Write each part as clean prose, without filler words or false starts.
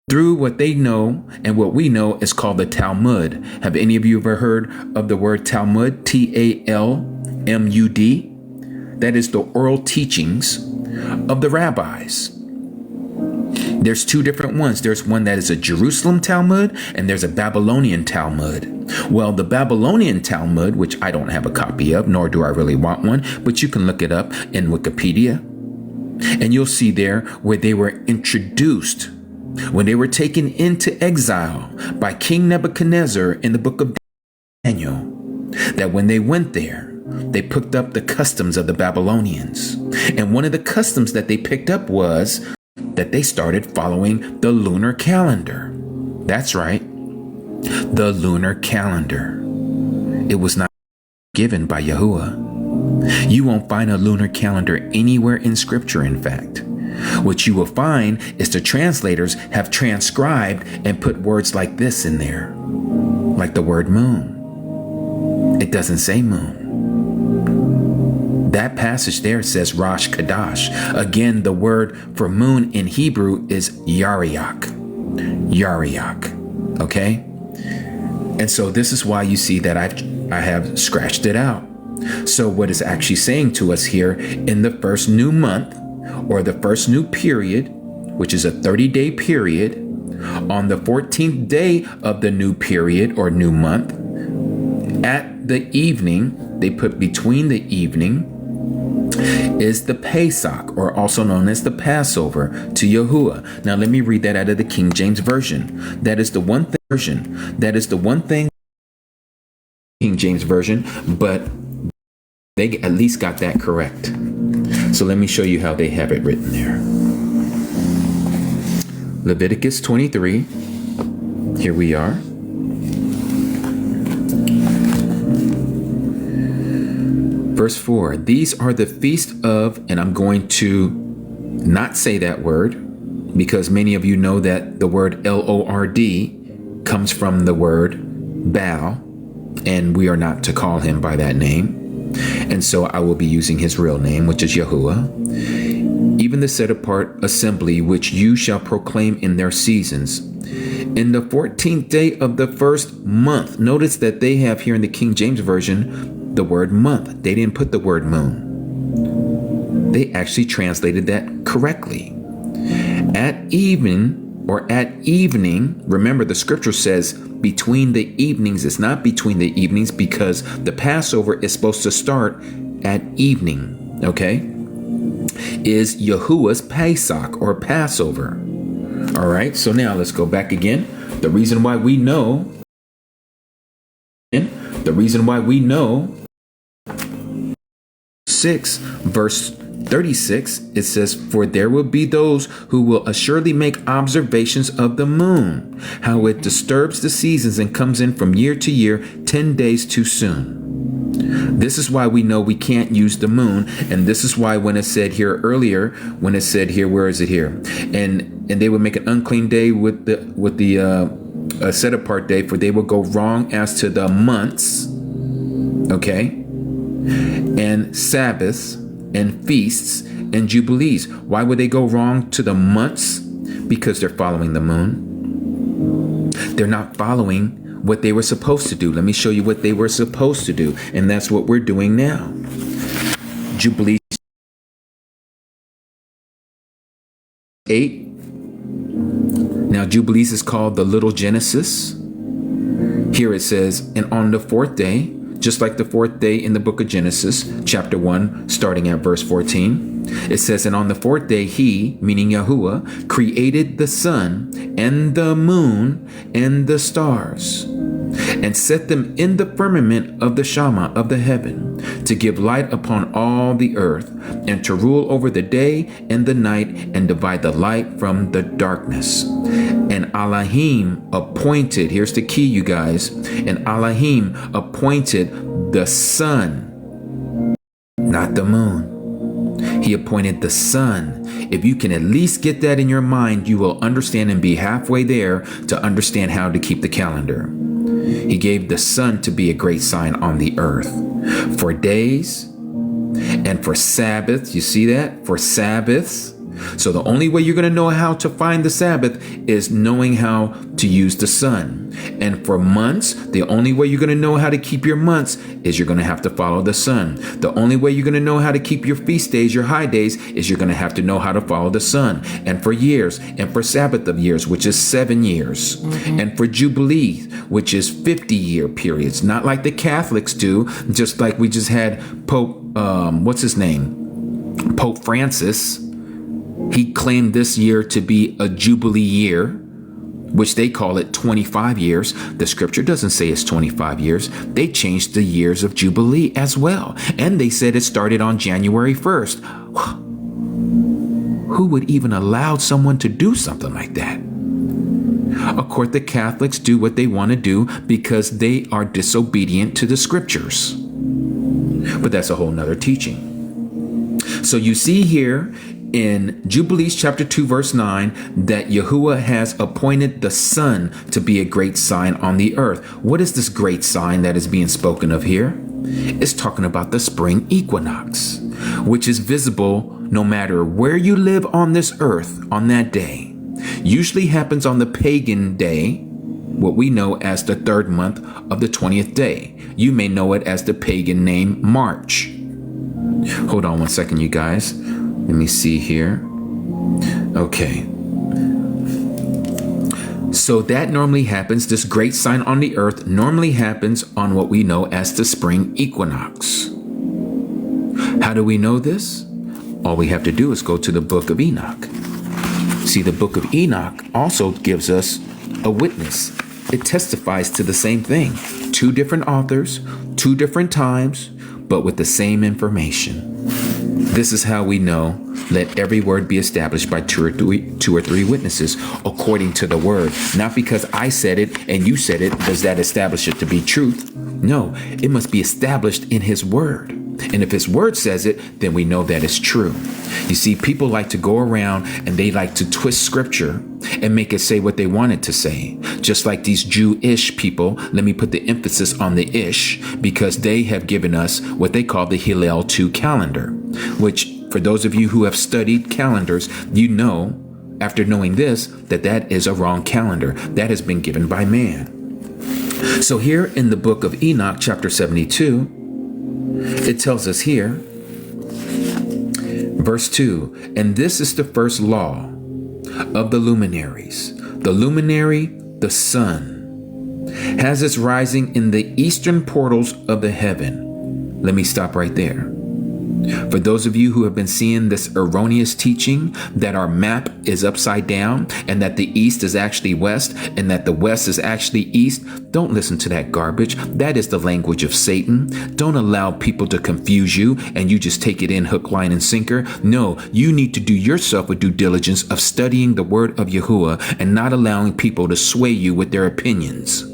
through what they know and what we know is called the Talmud. Have any of you ever heard of the word Talmud? Talmud. That is the oral teachings of the rabbis. There's two different ones. There's one that is a Jerusalem Talmud and there's a Babylonian Talmud. Well, the Babylonian Talmud, which I don't have a copy of, nor do I really want one, but you can look it up in Wikipedia. And you'll see there where they were introduced when they were taken into exile by King Nebuchadnezzar in the book of Daniel, that when they went there, they picked up the customs of the Babylonians. And one of the customs that they picked up was that they started following the lunar calendar. That's right, the lunar calendar. It was not given by Yahuwah. You won't find a lunar calendar anywhere in scripture, in fact. What you will find is the translators have transcribed and put words like this in there, like the word moon. It doesn't say moon. That passage there says Rosh Kadash. Again, the word for moon in Hebrew is Yariach. Yariach. Okay? And so this is why you see that I have scratched it out. So what it's actually saying to us here, in the first new month, or the first new period, which is a 30-day period, on the 14th day of the new period or new month, at the evening, they put between the evening, is the Pesach, or also known as the Passover, to Yahuwah. Now let me read that out of the King James Version. That is the one thing, King James Version, but they at least got that correct. So let me show you how they have it written there. Leviticus 23. Here we are. Verse 4. These are the feast of, and I'm going to not say that word because many of you know that the word Lord comes from the word Baal, and we are not to call him by that name. And so I will be using his real name, which is Yahuwah. Even the set apart assembly, which you shall proclaim in their seasons. In the 14th day of the first month. Notice that they have here in the King James Version the word month. They didn't put the word moon. They actually translated that correctly. At even, or at evening, remember the scripture says between the evenings. It's not between the evenings because the Passover is supposed to start at evening, okay? Is Yahuwah's Pesach or Passover. All right, so now let's go back again. The reason why we know 6 verse 36, it says, for there will be those who will assuredly make observations of the moon, how it disturbs the seasons and comes in from year to year 10 days too soon. This is why we know we can't use the moon. And this is why when it said here earlier, where is it here? And they would make an unclean day with the set apart day, for they will go wrong as to the months, okay, and Sabbaths and feasts and jubilees. Why would they go wrong to the months? Because they're following the moon. They're not following what they were supposed to do. Let me show you what they were supposed to do, and that's what we're doing now. Jubilees 8. Now Jubilees is called the Little Genesis. Here it says, and on the 4th day, just like the 4th day in the book of Genesis, chapter 1, starting at verse 14, it says, and on the 4th day, he, meaning Yahuwah, created the sun and the moon and the stars, and set them in the firmament of the Shama of the heaven, to give light upon all the earth, and to rule over the day and the night, and divide the light from the darkness. And Elohim appointed, here's the key, you guys, and Elohim appointed the sun, not the moon. He appointed the sun. If you can at least get that in your mind, you will understand and be halfway there to understand how to keep the calendar. He gave the sun to be a great sign on the earth for days and for Sabbaths. You see that? For Sabbaths, So the only way you're going to know how to find the Sabbath is knowing how to use the sun. And for months, the only way you're going to know how to keep your months is you're going to have to follow the sun. The only way you're going to know how to keep your feast days, your high days, is you're going to have to know how to follow the sun. And for years, and for Sabbath of years, which is 7 years, and for Jubilee, which is 50-year periods, not like the Catholics do, just like we just had Pope, what's his name? Pope Francis. He claimed this year to be a Jubilee year, which they call it 25 years. The scripture doesn't say it's 25 years. They changed the years of Jubilee as well. And they said it started on January 1st. Who would even allow someone to do something like that? Of course, the Catholics do what they want to do because they are disobedient to the scriptures. But that's a whole nother teaching. So you see here in Jubilees chapter 2 verse 9 that Yahuwah has appointed the sun to be a great sign on the earth. What is this great sign that is being spoken of here? It's talking about the spring equinox, which is visible no matter where you live on this earth on that day. Usually happens on the pagan day, what we know as the 3rd month of the 20th day. You may know it as the pagan name March. Hold on one second, you guys. Let me see here. Okay. So that normally happens, this great sign on the earth normally happens on what we know as the spring equinox. How do we know this? All we have to do is go to the book of Enoch. See, the book of Enoch also gives us a witness. It testifies to the same thing. 2 different authors, 2 different times, but with the same information. This is how we know, let every word be established by two or three witnesses according to the word. Not because I said it and you said it, does that establish it to be truth? No, it must be established in his word. And if his word says it, then we know that it's true. You see, people like to go around and they like to twist scripture and make it say what they want it to say. Just like these Jewish people, let me put the emphasis on the ish, because they have given us what they call the Hillel 2 calendar, which for those of you who have studied calendars, you know, after knowing this, that that is a wrong calendar that has been given by man. So here in the book of Enoch, chapter 72, it tells us here, verse 2, and this is the first law of the luminaries. The luminary, the sun, has its rising in the eastern portals of the heaven. Let me stop right there. For those of you who have been seeing this erroneous teaching that our map is upside down and that the east is actually west and that the west is actually east, don't listen to that garbage. That is the language of Satan. Don't allow people to confuse you and you just take it in hook, line, and sinker. No, you need to do yourself a due diligence of studying the word of Yahuwah and not allowing people to sway you with their opinions.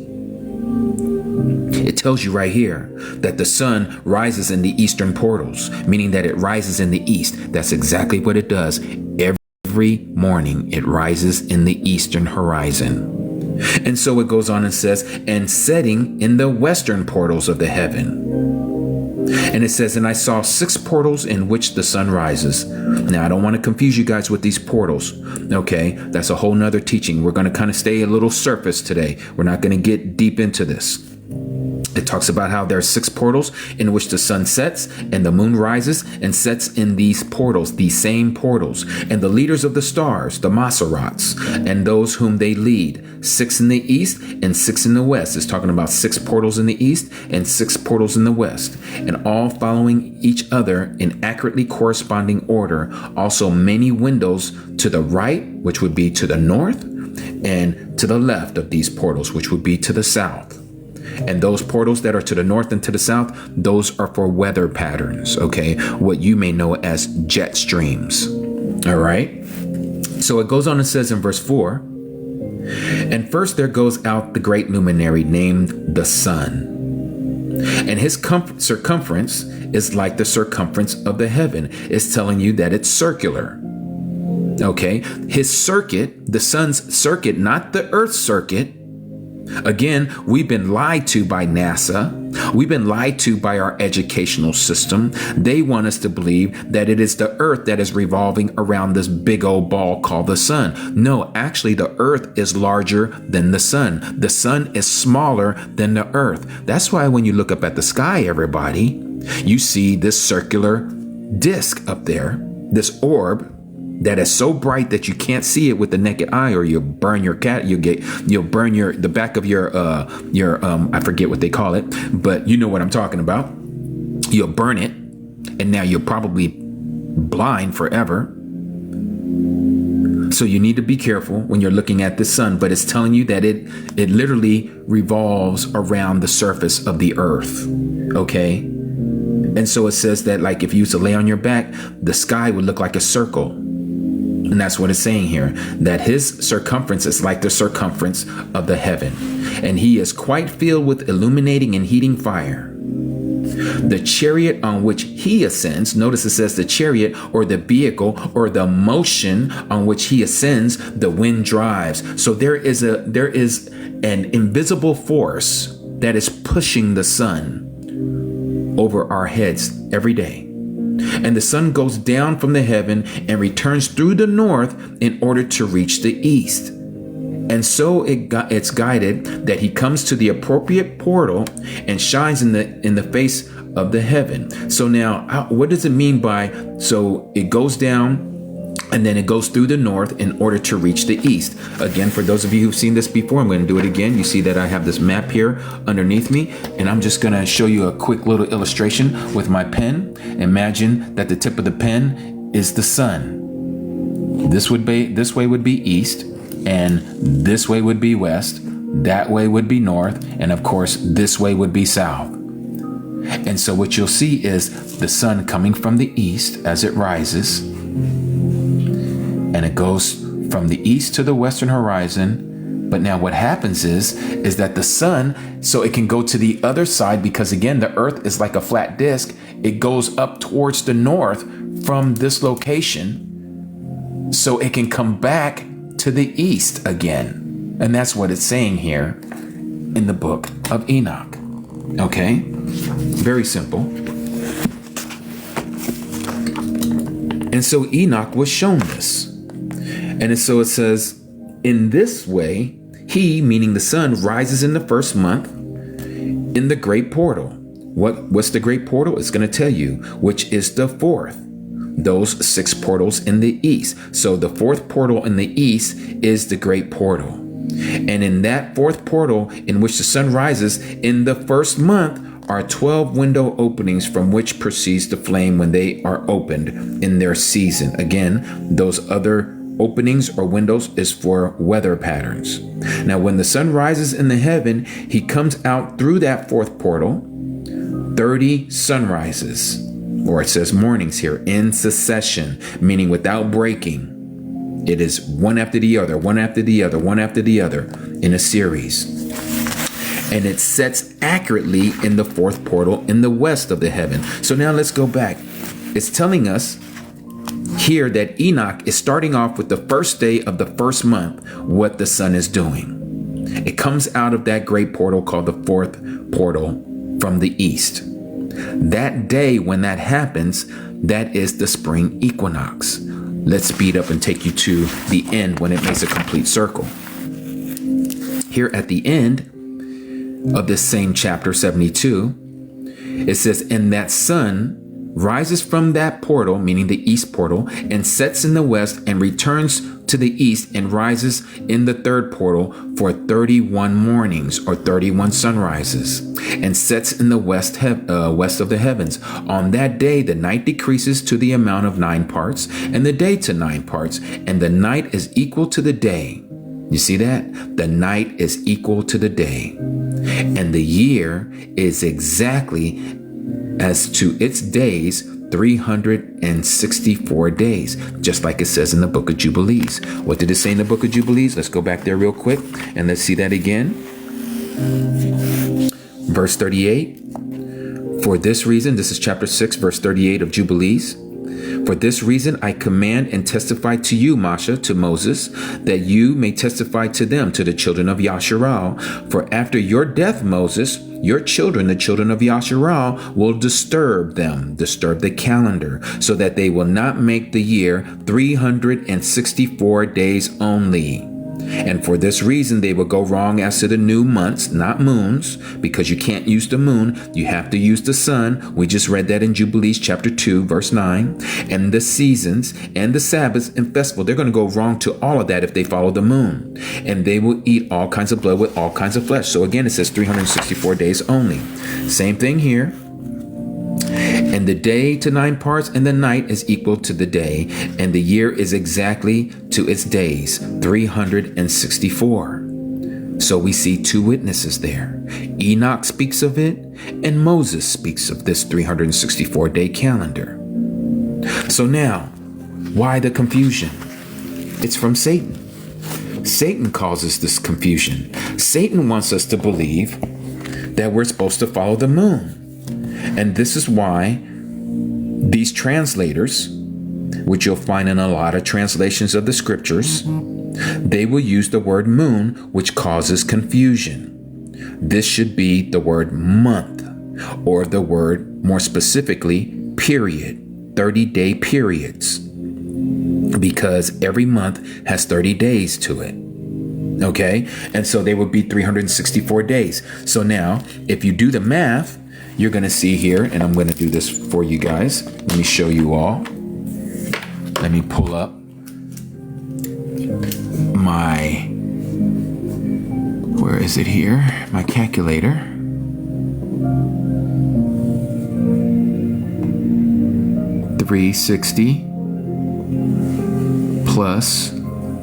It tells you right here that the sun rises in the eastern portals, meaning that it rises in the east. That's exactly what it does. Every morning it rises in the eastern horizon. And so it goes on and says, and setting in the western portals of the heaven. And it says, and I saw 6 portals in which the sun rises. Now, I don't want to confuse you guys with these portals. Okay, that's a whole nother teaching. We're going to kind of stay a little surface today. We're not going to get deep into this. It talks about how there are 6 portals in which the sun sets and the moon rises and sets in these portals, these same portals. And the leaders of the stars, the Maserots, and those whom they lead, 6 in the east and 6 in the west. It's talking about 6 portals in the east and 6 portals in the west, and all following each other in accurately corresponding order. Also many windows to the right, which would be to the north, and to the left of these portals, which would be to the south. And those portals that are to the north and to the south, those are for weather patterns, okay? What you may know as jet streams, all right? So it goes on and says in verse 4, and first there goes out the great luminary named the sun. And his circumference is like the circumference of the heaven. It's telling you that it's circular, okay? His circuit, the sun's circuit, not the earth's circuit, Again, we've been lied to by NASA. We've been lied to by our educational system. They want us to believe that it is the earth that is revolving around this big old ball called the sun. No, actually, the earth is larger than the sun. The sun is smaller than the earth. That's why when you look up at the sky, everybody, you see this circular disc up there, this orb that is so bright that you can't see it with the naked eye, or you'll burn your cat. You'll burn the back of your I forget what they call it, but you know what I'm talking about. You'll burn it, and now you're probably blind forever. So you need to be careful when you're looking at the sun, but it's telling you that it literally revolves around the surface of the earth. Okay. And so it says that, like, if you used to lay on your back, the sky would look like a circle. And that's what it's saying here, that his circumference is like the circumference of the heaven. And he is quite filled with illuminating and heating fire. The chariot on which he ascends, notice it says the chariot, or the vehicle, or the motion on which he ascends, the wind drives. So there is an invisible force that is pushing the sun over our heads every day. And the sun goes down from the heaven and returns through the north in order to reach the east. And so it's guided that he comes to the appropriate portal and shines in the face of the heaven. So now, what does it mean by, so it goes down and then it goes through the north in order to reach the east? Again, for those of you who've seen this before, I'm going to do it again. You see that I have this map here underneath me, and I'm just going to show you a quick little illustration with my pen. Imagine that the tip of the pen is the sun. This way would be east, and this way would be west. That way would be north, and of course, this way would be south. And so what you'll see is the sun coming from the east as it rises, and it goes from the east to the western horizon. But now what happens is that the sun, so it can go to the other side, because again, the earth is like a flat disc. It goes up towards the north from this location, so it can come back to the east again. And that's what it's saying here in the book of Enoch. Okay? Very simple. And so Enoch was shown this. And so it says, in this way, he, meaning the sun, rises in the first month in the great portal. What's the great portal? It's going to tell you, which is the fourth. Those 6 portals in the east. So the fourth portal in the east is the great portal. And in that fourth portal in which the sun rises in the first month are 12 window openings from which proceeds the flame when they are opened in their season. Again, those other openings or windows is for weather patterns. Now, when the sun rises in the heaven, he comes out through that fourth portal, 30 sunrises, or it says mornings here, in succession, meaning without breaking. It is one after the other, one after the other, one after the other in a series. And it sets accurately in the fourth portal in the west of the heaven. So now let's go back. It's telling us here that Enoch is starting off with the first day of the first month, what the sun is doing. It comes out of that great portal called the fourth portal from the east. That day when that happens, that is the spring equinox. Let's speed up and take you to the end when it makes a complete circle. Here at the end of this same chapter 72, it says, and that sun rises from that portal, meaning the east portal, and sets in the west and returns to the east and rises in the third portal for 31 mornings or 31 sunrises, and sets in the west of the heavens. On that day, the night decreases to the amount of 9 parts, and the day to 9 parts, and the night is equal to the day. You see that? The night is equal to the day, and the year is exactly as to its days 364 days, just like it says in the book of Jubilees. What did it say in the book of Jubilees? Let's go back there real quick and let's see that again. Verse 38. For this reason, this is chapter 6, verse 38 of Jubilees. For this reason, I command and testify to you, Masha, to Moses, that you may testify to them, to the children of Yasharal. For after your death, Moses, your children, the children of Yasharal, will disturb the calendar, so that they will not make the year 364 days only. And for this reason, they will go wrong as to the new months, not moons, because you can't use the moon. You have to use the sun. We just read that in Jubilees chapter 2, verse 9. And the seasons and the Sabbaths and festival, they're going to go wrong to all of that if they follow the moon. And they will eat all kinds of blood with all kinds of flesh. So again, it says 364 days only. Same thing here. And the day to 9 parts, and the night is equal to the day, and the year is exactly to its days, 364. So we see two witnesses there. Enoch speaks of it, and Moses speaks of this 364-day calendar. So now, why the confusion? It's from Satan. Satan causes this confusion. Satan wants us to believe that we're supposed to follow the moon. And this is why these translators, which you'll find in a lot of translations of the scriptures, they will use the word moon, which causes confusion. This should be the word month, or the word more specifically, period, 30-day periods, because every month has 30 days to it. Okay? And so they would be 364 days. So now, if you do the math, you're going to see here, and I'm going to do this for you guys. Let me show you all. Let me pull up my, where is it here? My calculator. $360 plus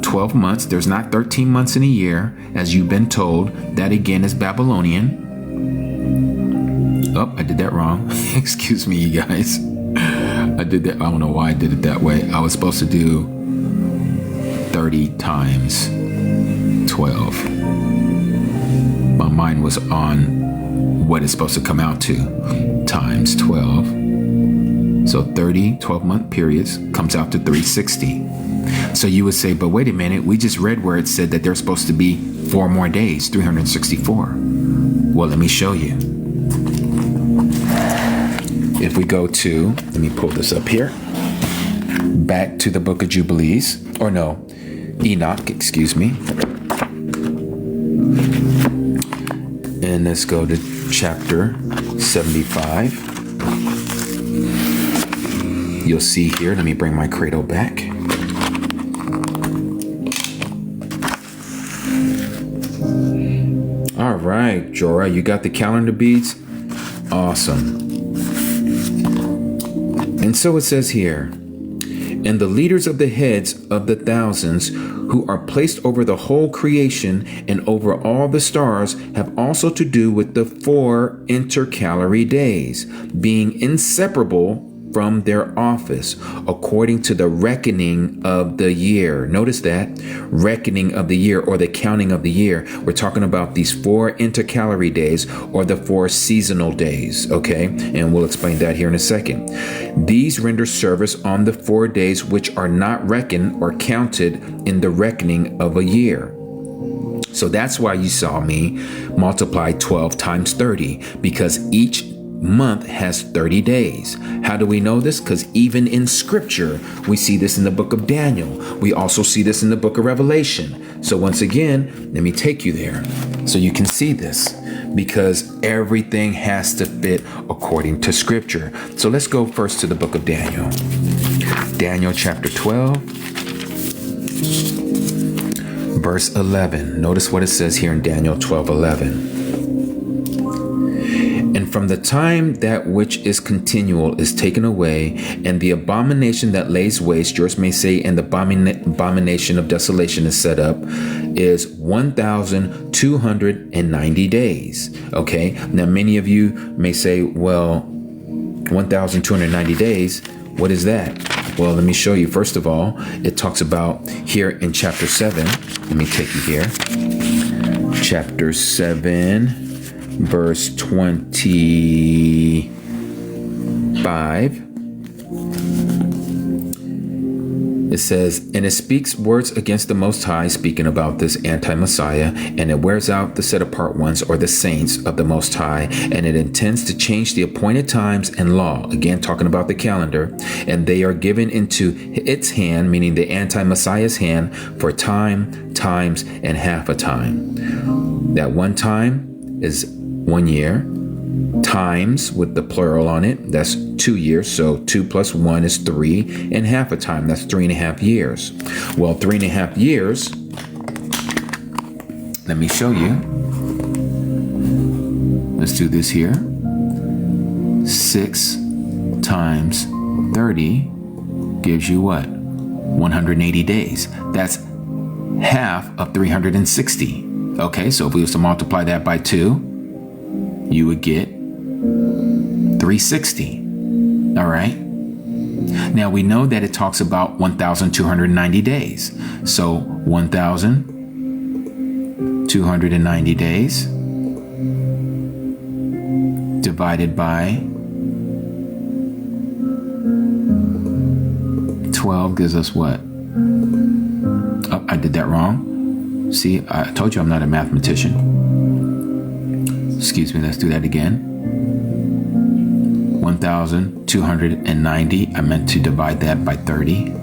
12 months. There's not 13 months in a year, as you've been told. That again is Babylonian. Oh, I did that wrong. Excuse me, you guys. I did that. I don't know why I did it that way. I was supposed to do 30 times 12. My mind was on what it's supposed to come out to, times 12. So 30 12-month periods comes out to 360. So you would say, but wait a minute, we just read where it said that there's supposed to be 4 more days, 364. Well, let me show you. If we go to, let me pull this up here, back to the book of Jubilees, or no, Enoch, excuse me. And let's go to chapter 75. You'll see here, let me bring my cradle back. All right, Jorah, you got the calendar beads? Awesome. And so it says here, and the leaders of the heads of the thousands who are placed over the whole creation and over all the stars have also to do with the 4 intercalary days, being inseparable from their office, according to the reckoning of the year. Notice that, reckoning of the year, or the counting of the year. We're talking about these 4 intercalary days, or the 4 seasonal days, okay? And we'll explain that here in a second. These render service on the 4 days which are not reckoned or counted in the reckoning of a year. So that's why you saw me multiply 12 times 30, because each month has 30 days. How do we know this? Because even in scripture, we see this in the book of Daniel. We also see this in the book of Revelation. So once again, let me take you there so you can see this, because everything has to fit according to scripture. So let's go first to the book of Daniel. Daniel chapter 12, verse 11. Notice what it says here in Daniel 12:11. And from the time that which is continual is taken away, and the abomination that lays waste, yours may say, and the abomination of desolation is set up, is 1,290 days. Okay, now many of you may say, well, 1,290 days, what is that? Well, let me show you. First of all, it talks about here in chapter 7. Let me take you here. Chapter 7, verse 25. It says, and it speaks words against the Most High, speaking about this anti-Messiah, and it wears out the set-apart ones, or the saints of the Most High, and it intends to change the appointed times and law, again talking about the calendar, and they are given into its hand, meaning the anti-Messiah's hand, for time, times, and half a time. That one time is 1 year. Times with the plural on it, that's 2 years. So 2 plus 1 is 3, and half a time, that's 3.5 years. Well, 3.5 years, let me show you. Let's do this here. 6 times 30 gives you what? 180 days. That's half of 360. Okay, so if we was to multiply that by 2, you would get 360. All right. Now we know that it talks about 1,290 days. So 1,290 days divided by 12 gives us what? Oh, I did that wrong. See, I told you I'm not a mathematician. Excuse me, let's do that again. 1,290. I meant to divide that by 30.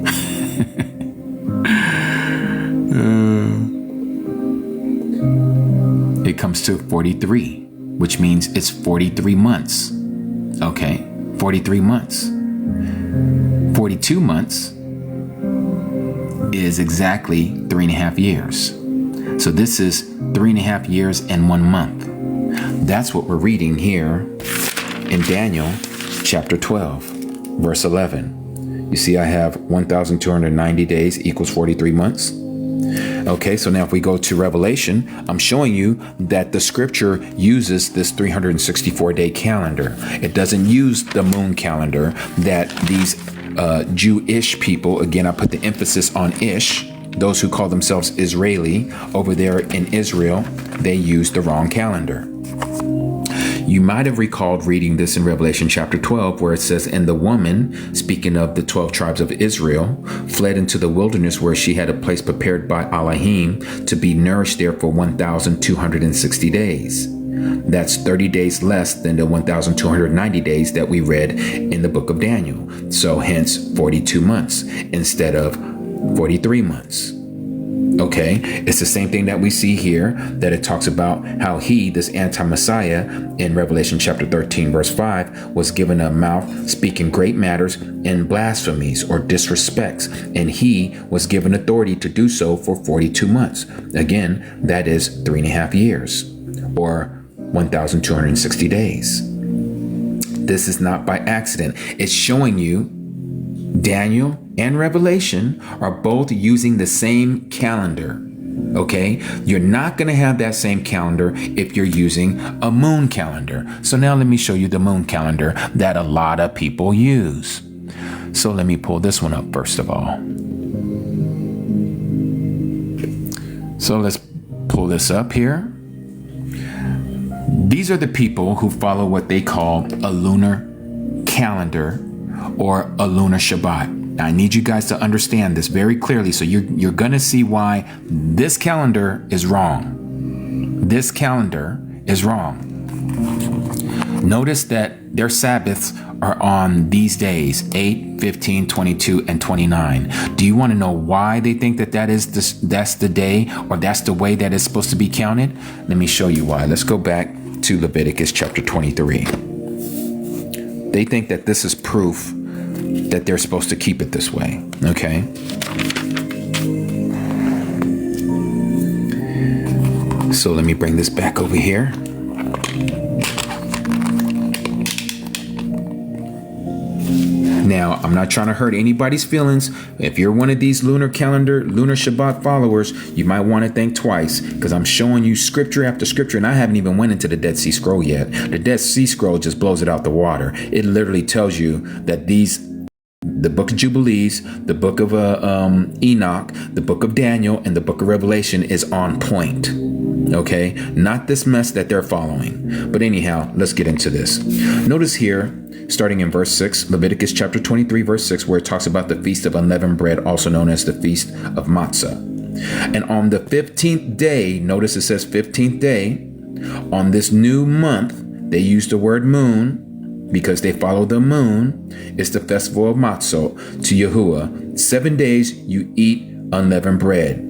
It comes to 43, which means it's 43 months. Okay, 43 months. 42 months is exactly 3.5 years. So this is 3.5 years and 1 month. That's what we're reading here in Daniel chapter 12, verse 11. You see, I have 1,290 days equals 43 months. Okay, so now if we go to Revelation, I'm showing you that the scripture uses this 364-day calendar. It doesn't use the moon calendar that these Jewish people, again, I put the emphasis on ish, those who call themselves Israeli over there in Israel, they use the wrong calendar. You might have recalled reading this in Revelation chapter 12, where it says, and the woman, speaking of the 12 tribes of Israel, fled into the wilderness where she had a place prepared by Elohim to be nourished there for 1,260 days. That's 30 days less than the 1,290 days that we read in the book of Daniel. So hence 42 months instead of 43 months. Okay, it's the same thing that we see here, that it talks about how he, this anti-Messiah, in Revelation chapter 13, verse 5, was given a mouth speaking great matters and blasphemies or disrespects, and he was given authority to do so for 42 months. Again, that is 3.5 years, or 1,260 days. This is not by accident. It's showing you Daniel and Revelation are both using the same calendar. Okay, you're not going to have that same calendar if you're using a moon calendar. So now let me show you the moon calendar that a lot of people use. So let me pull this one up first of all. So let's pull this up here. These are the people who follow what they call a lunar calendar or a lunar Shabbat. Now, I need you guys to understand this very clearly, so you're going to see why this calendar is wrong. This calendar is wrong. Notice that their Sabbaths are on these days, 8, 15, 22, and 29. Do you want to know why they think that that's the day, or that's the way that it's supposed to be counted? Let me show you why. Let's go back to Leviticus chapter 23. They think that this is proof that they're supposed to keep it this way. Okay. So let me bring this back over here. Now, I'm not trying to hurt anybody's feelings. If you're one of these lunar Shabbat followers, you might want to think twice, because I'm showing you scripture after scripture, and I haven't even went into the Dead Sea Scroll yet. The Dead Sea Scroll just blows it out the water. It literally tells you that the book of Jubilees, the book of Enoch, the book of Daniel, and the book of Revelation is on point. Okay, not this mess that they're following. But anyhow, let's get into this. Notice here, starting in verse 6, Leviticus chapter 23, verse 6, where it talks about the Feast of Unleavened Bread, also known as the Feast of Matzah. And on the 15th day, notice it says 15th day, on this new month, they use the word moon because they follow the moon. It's the festival of Matzah to Yahuwah. 7 days you eat unleavened bread.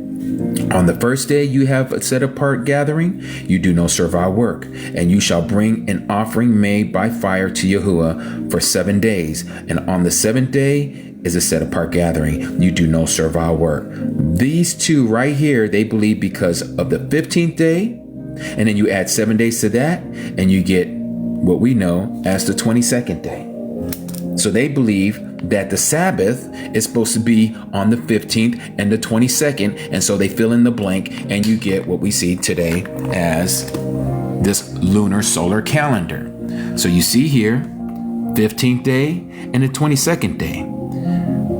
On the first day you have a set apart gathering, you do no servile work, and you shall bring an offering made by fire to Yahuwah for 7 days. And on the 7th day is a set apart gathering, you do no servile work. These two right here, they believe because of the 15th day, and then you add 7 days to that, and you get what we know as the 22nd day. So they believe that the Sabbath is supposed to be on the 15th and the 22nd. And so they fill in the blank and you get what we see today as this lunar solar calendar. So you see here, 15th day and the 22nd day.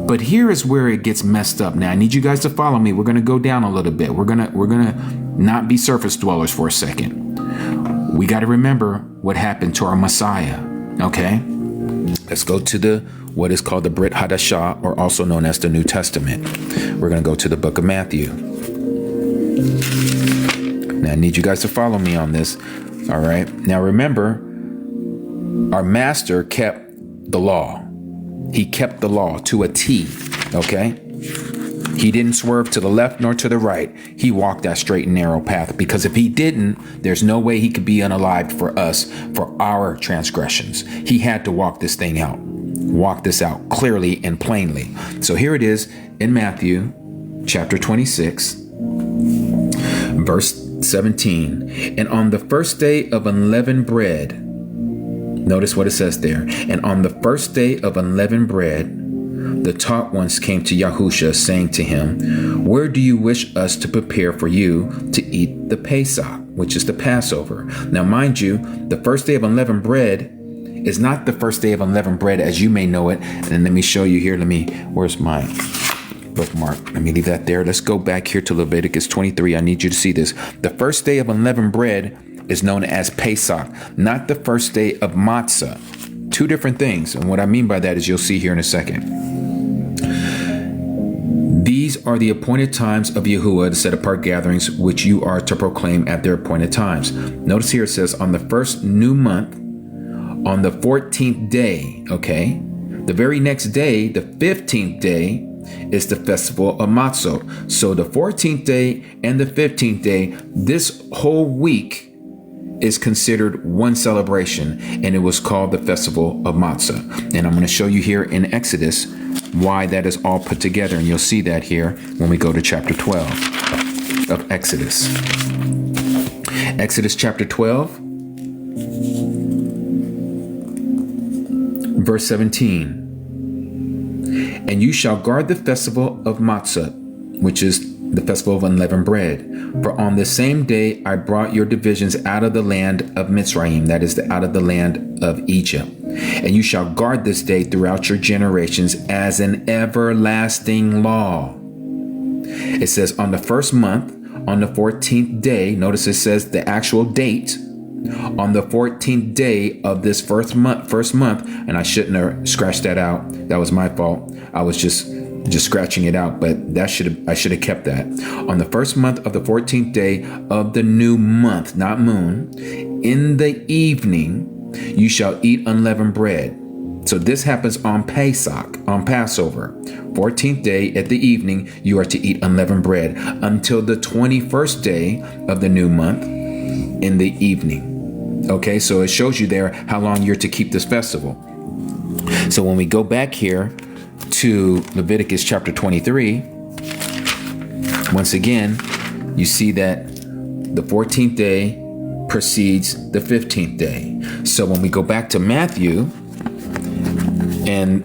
But here is where it gets messed up. Now I need you guys to follow me. We're going to go down a little bit. We're going to not be surface dwellers for a second. We got to remember what happened to our Messiah. Okay. Let's go to what is called the Brit Hadashah, or also known as the New Testament. We're going to go to the book of Matthew. Now I need you guys to follow me on this. All right. Now remember, our master kept the law. He kept the law to a T. Okay. He didn't swerve to the left nor to the right. He walked that straight and narrow path, because if he didn't, there's no way he could be unalived for us, for our transgressions. He had to walk this thing out, walk this out clearly and plainly. So here it is in Matthew chapter 26, verse 17. And on the first day of unleavened bread, notice what it says there. And on the first day of unleavened bread, the taught ones came to Yahusha, saying to him, where do you wish us to prepare for you to eat the Pesach, which is the Passover? Now, mind you, the first day of unleavened bread is not the first day of unleavened bread as you may know it. And let me show you here. Where's my bookmark? Let me leave that there. Let's go back here to Leviticus 23. I need you to see this. The first day of unleavened bread is known as Pesach, not the first day of Matzah. Two different things. And what I mean by that is you'll see here in a second. These are the appointed times of Yahuwah, the set apart gatherings, which you are to proclaim at their appointed times. Notice here it says on the first new month, on the 14th day, okay? The very next day, the 15th day, is the festival of Matzah. So the 14th day and the 15th day, this whole week is considered one celebration, and it was called the festival of Matzah. And I'm going to show you here in Exodus why that is all put together, and you'll see that here when we go to chapter 12 of Exodus. Exodus chapter 12, verse 17. And you shall guard the festival of Matzah, which is the festival of unleavened bread. For on the same day I brought your divisions out of the land of Mitzrayim, that is, out of the land of Egypt. And you shall guard this day throughout your generations as an everlasting law. It says on the first month, on the 14th day, notice it says the actual date, on the 14th day of this first month, and I shouldn't have scratched that out. That was my fault. I was just scratching it out, but I should have kept that. On the first month of the 14th day of the new month, not moon, in the evening, you shall eat unleavened bread. So this happens on Pesach, on Passover. 14th day at the evening, you are to eat unleavened bread until the 21st day of the new month in the evening. Okay, so it shows you there how long you're to keep this festival. So when we go back here to Leviticus chapter 23, once again, you see that the 14th day precedes the 15th day. So when we go back to Matthew, and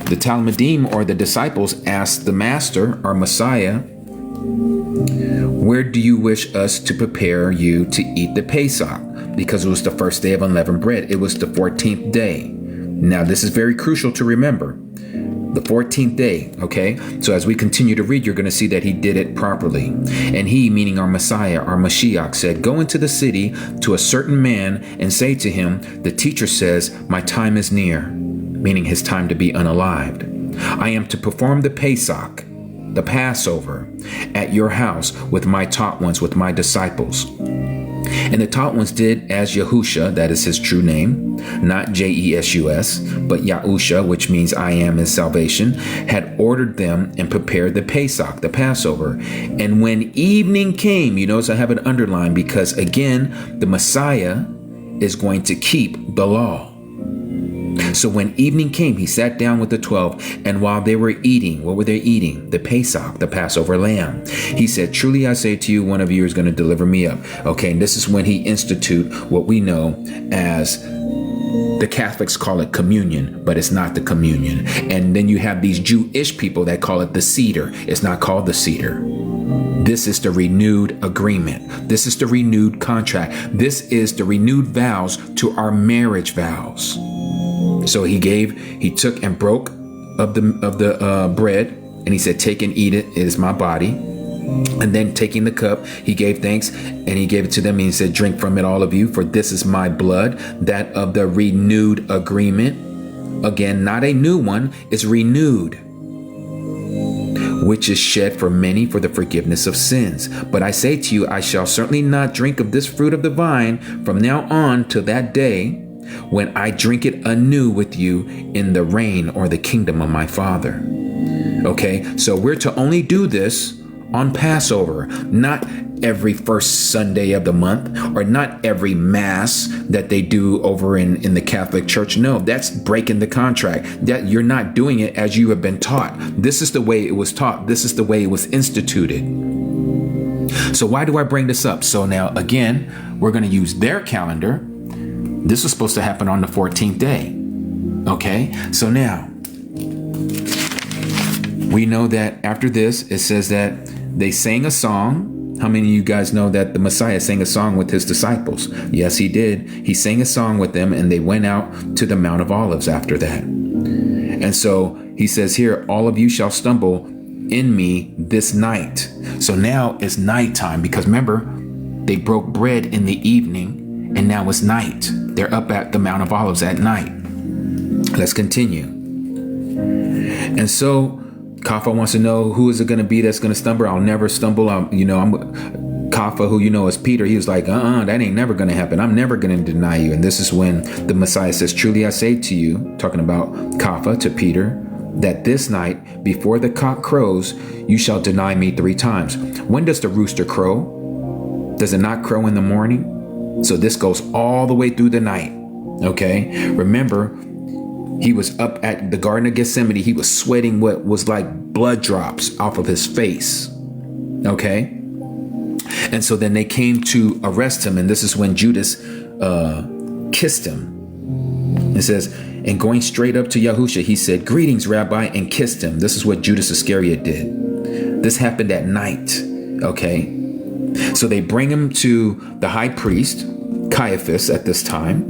the Talmudim, or the disciples, asked the master, our Messiah, where do you wish us to prepare you to eat the Pesach? Because it was the first day of unleavened bread. It was the 14th day. Now, this is very crucial to remember. the 14th day. Okay. So as we continue to read, you're going to see that he did it properly. And he, meaning our Messiah, our Mashiach, said, "Go into the city to a certain man and say to him, the teacher says, my time is near," meaning his time to be unalived. "I am to perform the Pesach, the Passover, at your house with my taught ones, with my disciples." And the taught ones did as Yahusha, that is his true name, not J-E-S-U-S, but Yahusha, which means I am is salvation, had ordered them and prepared the Pesach, the Passover. And when evening came, you notice I have it underlined because, again, the Messiah is going to keep the law. So when evening came, he sat down with the 12, and while they were eating, what were they eating? The Pesach, the Passover lamb. He said, "Truly I say to you, one of you is going to deliver me up." Okay, and this is when he institute what we know as, the Catholics call it communion, but it's not the communion. And then you have these Jewish people that call it the Seder. It's not called the Seder. This is the renewed agreement. This is the renewed contract. This is the renewed vows to our marriage vows. So he took and broke of the bread, and he said, "Take and eat it. It is my body." And then taking the cup, he gave thanks and he gave it to them. And he said, "Drink from it, all of you, for this is my blood, that of the renewed agreement." Again, not a new one, it's renewed, which is shed for many for the forgiveness of sins. But I say to you, I shall certainly not drink of this fruit of the vine from now on till that day when I drink it anew with you in the reign or the kingdom of my Father. Okay, so we're to only do this on Passover, not every first Sunday of the month, or not every Mass that they do over in the Catholic Church. No, that's breaking the contract. That you're not doing it as you have been taught. This is the way it was taught. This is the way it was instituted. So why do I bring this up? So now, again, we're going to use their calendar. This was supposed to happen on the 14th day. Okay, so now we know that after this, it says that they sang a song. How many of you guys know that the Messiah sang a song with his disciples? Yes, he did. He sang a song with them, and they went out to the Mount of Olives after that. And so he says here, "All of you shall stumble in me this night." So now it's nighttime, because remember, they broke bread in the evening, and now it's night. They're up at the Mount of Olives at night. Let's continue. And so Kaffa wants to know, who is it going to be that's going to stumble? I'll never stumble. I'm Kaffa, who you know as Peter. He was like, that ain't never going to happen. I'm never going to deny you. And this is when the Messiah says, "Truly I say to you," talking about Kaffa to Peter, "that this night before the cock crows, you shall deny me 3 times." When does the rooster crow? Does it not crow in the morning? So this goes all the way through the night. Okay. Remember, he was up at the Garden of Gethsemane. He was sweating what was like blood drops off of his face. Okay. And so then they came to arrest him. And this is when Judas kissed him. It says, and going straight up to Yahusha, he said, "Greetings, Rabbi," and kissed him. This is what Judas Iscariot did. This happened at night. Okay. So they bring him to the high priest, Caiaphas, at this time.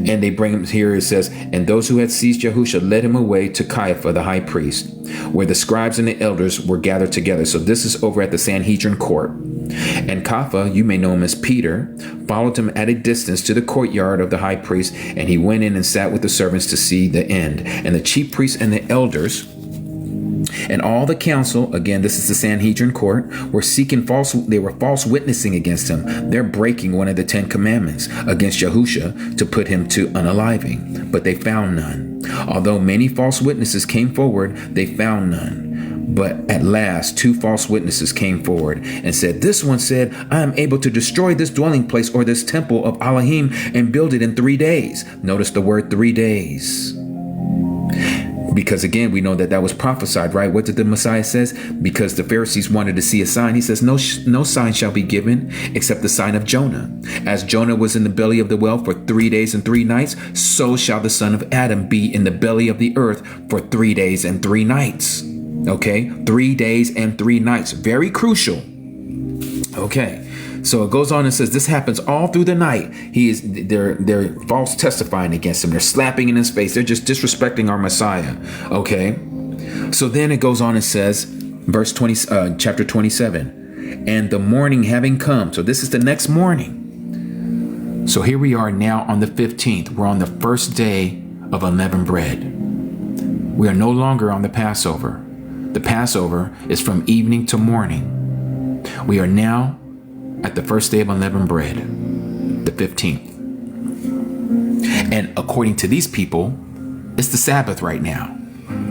And they bring him here. It says, "And those who had seized Yahusha led him away to Caiaphas, the high priest, where the scribes and the elders were gathered together." So this is over at the Sanhedrin court. "And Caiaphas, you may know him as Peter, followed him at a distance to the courtyard of the high priest. And he went in and sat with the servants to see the end. And the chief priests and the elders and all the council," again, this is the Sanhedrin court, "were seeking they were false witnessing against him." They're breaking one of the 10 commandments against Yahusha to put him to unaliving, but they found none. Although many false witnesses came forward, they found none. But at last 2 false witnesses came forward and said, "This one said, I am able to destroy this dwelling place or this temple of Elohim and build it in 3 days. Notice the word 3 days. Because again, we know that was prophesied, right? What did the Messiah says? Because the Pharisees wanted to see a sign. He says, no sign shall be given except the sign of Jonah. As Jonah was in the belly of the whale for 3 days and 3 nights, so shall the Son of Adam be in the belly of the earth for 3 days and 3 nights. Okay, 3 days and 3 nights. Very crucial. Okay, So it goes on and says this happens all through the night. They're false testifying against him. They're slapping in his face. They're just disrespecting our Messiah. Okay. So then it goes on and says, verse 20, chapter 27, and the morning having come. So this is the next morning. So here we are now on the 15th. We're on the first day of unleavened bread. We are no longer on the Passover. The Passover is from evening to morning. We are now at the first day of unleavened bread, the 15th. And according to these people, it's the Sabbath right now.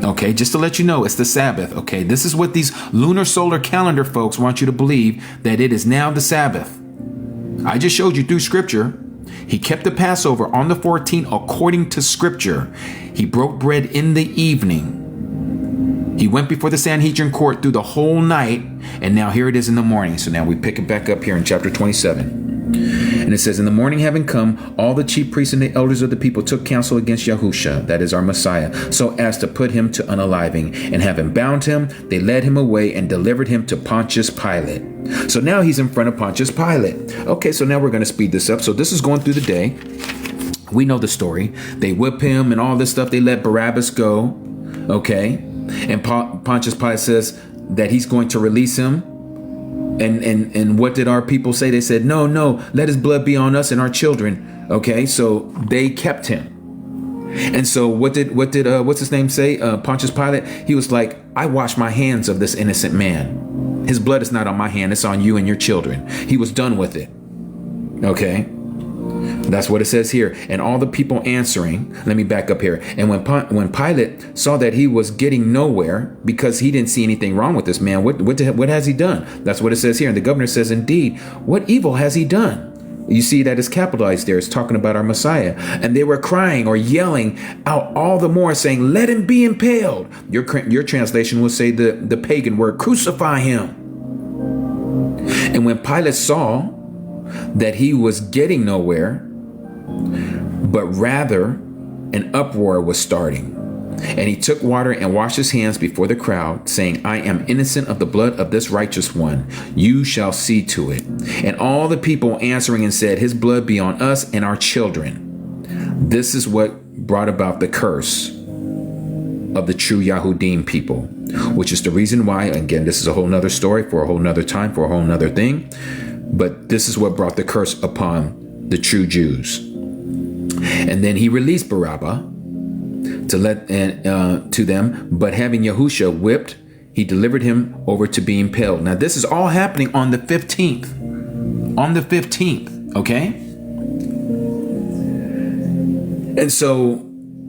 Okay, just to let you know, it's the Sabbath. Okay, this is what these lunar solar calendar folks want you to believe, that it is now the Sabbath. I just showed you through scripture. He kept the Passover on the 14th according to scripture. He broke bread in the evening. He went before the Sanhedrin court through the whole night, and now here it is in the morning. So now we pick it back up here in chapter 27. And it says, in the morning having come, all the chief priests and the elders of the people took counsel against Yahusha, that is our Messiah, so as to put him to unaliving. And having bound him, they led him away and delivered him to Pontius Pilate. So now he's in front of Pontius Pilate. Okay, so now we're going to speed this up. So this is going through the day. We know the story. They whip him and all this stuff. They let Barabbas go. Okay. And Pontius Pilate says that he's going to release him. And what did our people say? They said, no, let his blood be on us and our children. Okay, so they kept him. And so what did what's his name say? Pontius Pilate. He was like, I wash my hands of this innocent man. His blood is not on my hand. It's on you and your children. He was done with it. Okay. That's what it says here. And all the people answering, let me back up here. And when Pilate saw that he was getting nowhere because he didn't see anything wrong with this man, what has he done? That's what it says here. And the governor says, indeed, what evil has he done? You see that it's capitalized there. It's talking about our Messiah. And they were crying or yelling out all the more, saying, let him be impaled. Your translation will say the pagan word, crucify him. And when Pilate saw that he was getting nowhere, but rather an uproar was starting. And he took water and washed his hands before the crowd, saying, I am innocent of the blood of this righteous one. You shall see to it. And all the people answering and said, his blood be on us and our children. This is what brought about the curse of the true Yahudim people, which is the reason why, again, this is a whole nother story for a whole nother time, for a whole nother thing. But this is what brought the curse upon the true Jews. And then he released Barabbas to them, but having Yahusha whipped, he delivered him over to be impaled. Now this is all happening on the 15th. On the 15th, okay? And so,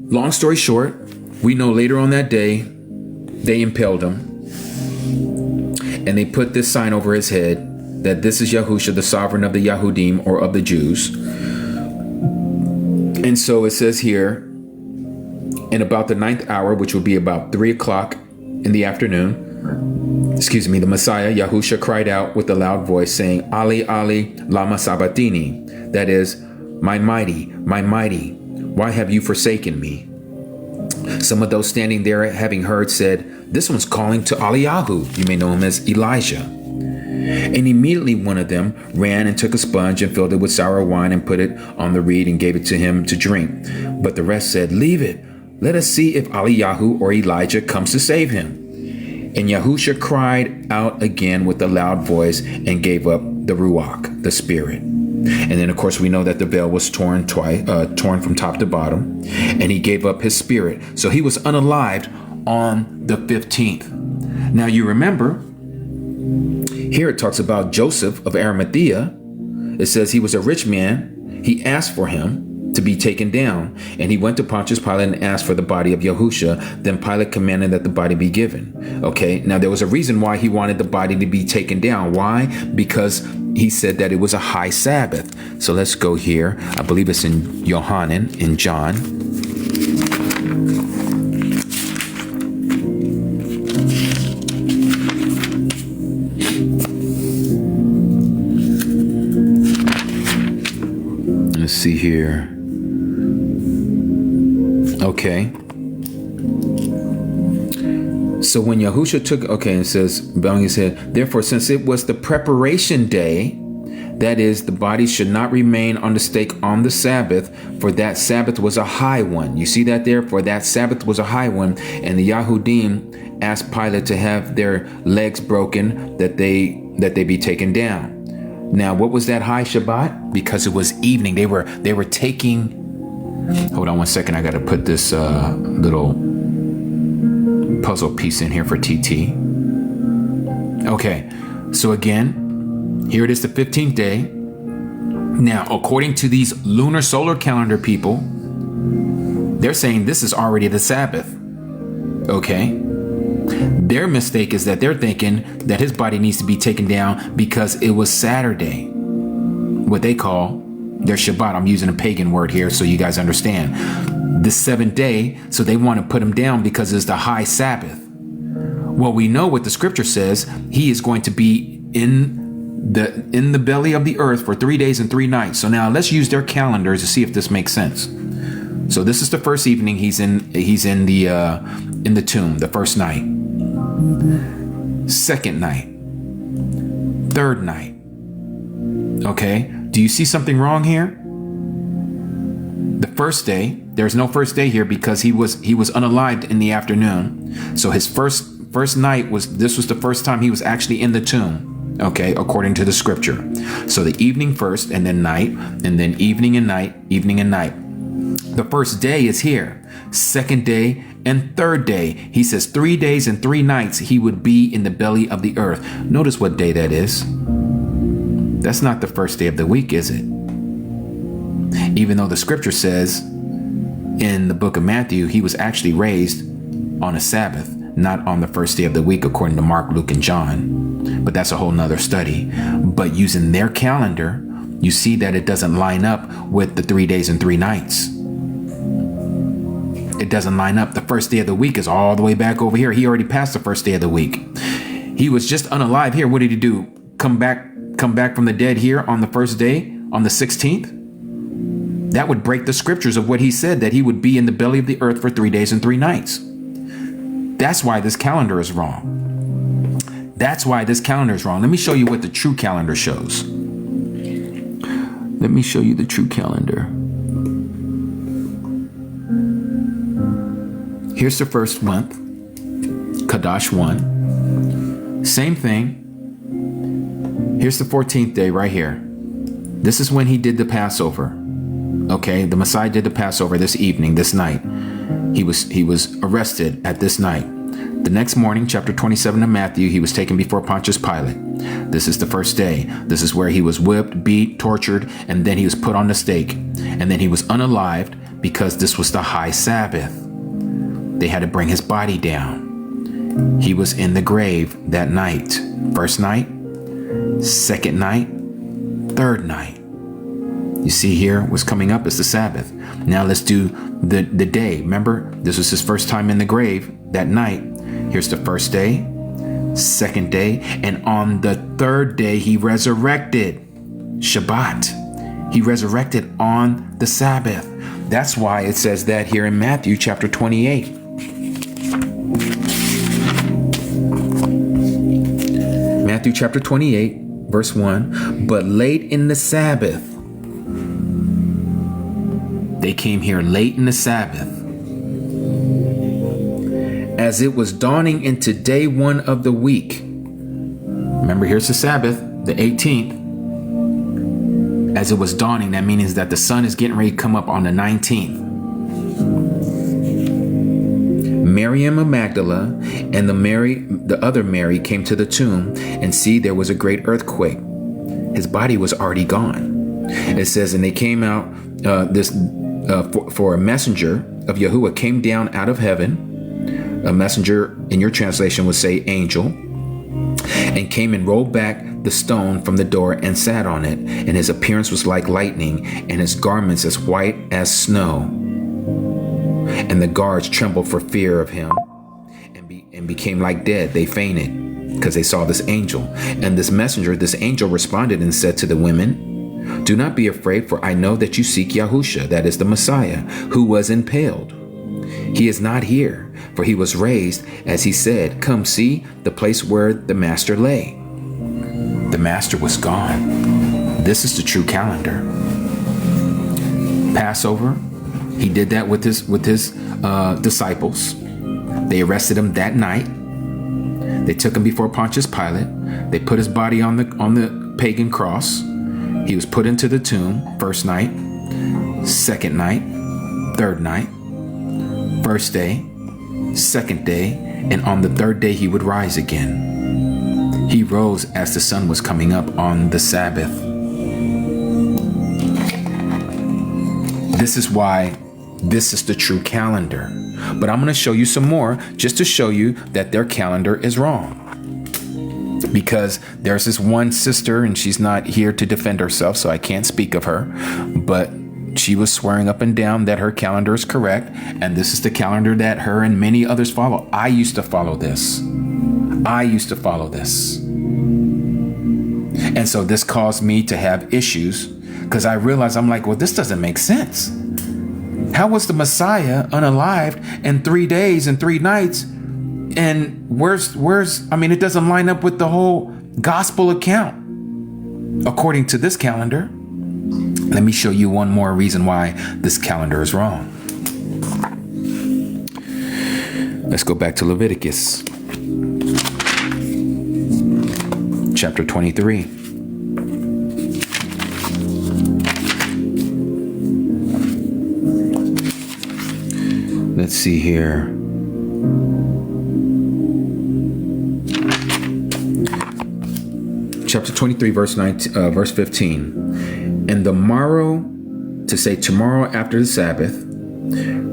long story short, we know later on that day, they impaled him. And they put this sign over his head, that this is Yahusha, the sovereign of the Yahudim, or of the Jews. And so it says here, in about the 9th hour, which would be about 3 o'clock in the afternoon, the Messiah, Yahusha, cried out with a loud voice, saying, Ali, Ali, lama sabachthani. That is, my mighty, why have you forsaken me? Some of those standing there, having heard, said, this one's calling to Eliyahu. You may know him as Elijah. And immediately one of them ran and took a sponge and filled it with sour wine and put it on the reed and gave it to him to drink. But the rest said, leave it. Let us see if Eliyahu or Elijah comes to save him. And Yahusha cried out again with a loud voice and gave up the Ruach, the spirit. And then, of course, we know that the veil was torn from top to bottom, and he gave up his spirit. So he was unalived on the 15th. Now, you remember, here it talks about Joseph of Arimathea. It says he was a rich man. He asked for him to be taken down, and he went to Pontius Pilate and asked for the body of Yahusha. Then Pilate commanded that the body be given. Okay, now there was a reason why he wanted the body to be taken down. Why? Because he said that it was a high Sabbath. So let's go here. I believe it's in Yohanan, in John. Let's see here. Okay. So when Yahusha took, it says, bowing his head, therefore, since it was the preparation day, That is, the body should not remain on the stake on the Sabbath, for that Sabbath was a high one. You see that there? For that Sabbath was a high one. And the Yahudim asked Pilate to have their legs broken, that they be taken down. Now, what was that high Shabbat? Because it was evening. They were taking. Hold on one second. I got to put this little puzzle piece in here for TT. Okay, so again, here it is, the 15th day. Now, according to these lunar solar calendar people, they're saying this is already the Sabbath. Okay. Their mistake is that they're thinking that his body needs to be taken down because it was Saturday, what they call their Shabbat. I'm using a pagan word here so you guys understand. The 7th day, so they want to put him down because it's the high Sabbath. Well, we know what the scripture says. He is going to be in the belly of the earth for 3 days and 3 nights. So now let's use their calendars to see if this makes sense. So this is the first evening he's in the tomb, the first night. Second night. Third night. Okay. Do you see something wrong here? The first day, there's no first day here because he was unalived in the afternoon. So his first night was the first time he was actually in the tomb. Okay, according to the scripture. So the evening first, and then night, and then evening and night, evening and night. The first day is here. Second day and third day. He says 3 days and 3 nights he would be in the belly of the earth. Notice what day that is. That's not the first day of the week, is it? Even though the scripture says in the book of Matthew, he was actually raised on a Sabbath, not on the first day of the week, according to Mark, Luke, and John. But that's a whole nother study. But using their calendar, you see that it doesn't line up with the 3 days and 3 nights. It doesn't line up. The first day of the week is all the way back over here. He already passed the first day of the week. He was just unalive here. What did he do? Come back from the dead here on the first day, on the 16th? That would break the scriptures of what he said, that he would be in the belly of the earth for 3 days and 3 nights. That's why this calendar is wrong. That's why this calendar is wrong. Let me show you what the true calendar shows. Let me show you the true calendar. Here's the first month, Kadash 1. Same thing. Here's the 14th day right here. This is when he did the Passover. Okay, the Messiah did the Passover this evening, this night. He was arrested at this night. The next morning, chapter 27 of Matthew, he was taken before Pontius Pilate. This is the first day. This is where he was whipped, beat, tortured, and then he was put on the stake. And then he was unalived because this was the high Sabbath. They had to bring his body down. He was in the grave that night. First night, second night, third night. You see here, what's coming up is the Sabbath. Now let's do the day. Remember, this was his first time in the grave that night. Here's the first day, second day, and on the third day, he resurrected. Shabbat. He resurrected on the Sabbath. That's why it says that here in Matthew chapter 28. Matthew chapter 28, verse 1. But late in the Sabbath, they came here late in the Sabbath, as it was dawning into day 1 of the week. Remember, here's the Sabbath, the 18th. As it was dawning, that means that the sun is getting ready to come up on the 19th. Miriam of Magdala and the other Mary came to the tomb, and see, there was a great earthquake. His body was already gone. It says, and they came out, for a messenger of Yahuwah came down out of heaven. A messenger in your translation would say angel, and came and rolled back the stone from the door and sat on it. And his appearance was like lightning, and his garments as white as snow. And the guards trembled for fear of him and became like dead. They fainted because they saw this angel. And this messenger, this angel, responded and said to the women, do not be afraid, for I know that you seek Yahusha, that is the Messiah, who was impaled. He is not here, for he was raised, as he said. Come see the place where the master lay. The master was gone. This is the true calendar. Passover, he did that with his disciples. They arrested him that night. They took him before Pontius Pilate. They put his body on the pagan cross. He was put into the tomb first night, second night, third night, first day, second day, and on the third day he would rise again. He rose as the sun was coming up on the Sabbath. This is why this is the true calendar. But I'm going to show you some more just to show you that their calendar is wrong. Because there's this one sister, and she's not here to defend herself, so I can't speak of her, but she was swearing up and down that her calendar is correct, and this is the calendar that her and many others follow. I used to follow this. And so this caused me to have issues, because I realized, I'm like, well, this doesn't make sense. How was the Messiah unalived in 3 days and 3 nights? And it doesn't line up with the whole gospel account, according to this calendar. Let me show you one more reason why this calendar is wrong. Let's go back to Leviticus chapter 23. Let's see here. Chapter 23, verse 15. And the morrow, to say tomorrow after the Sabbath,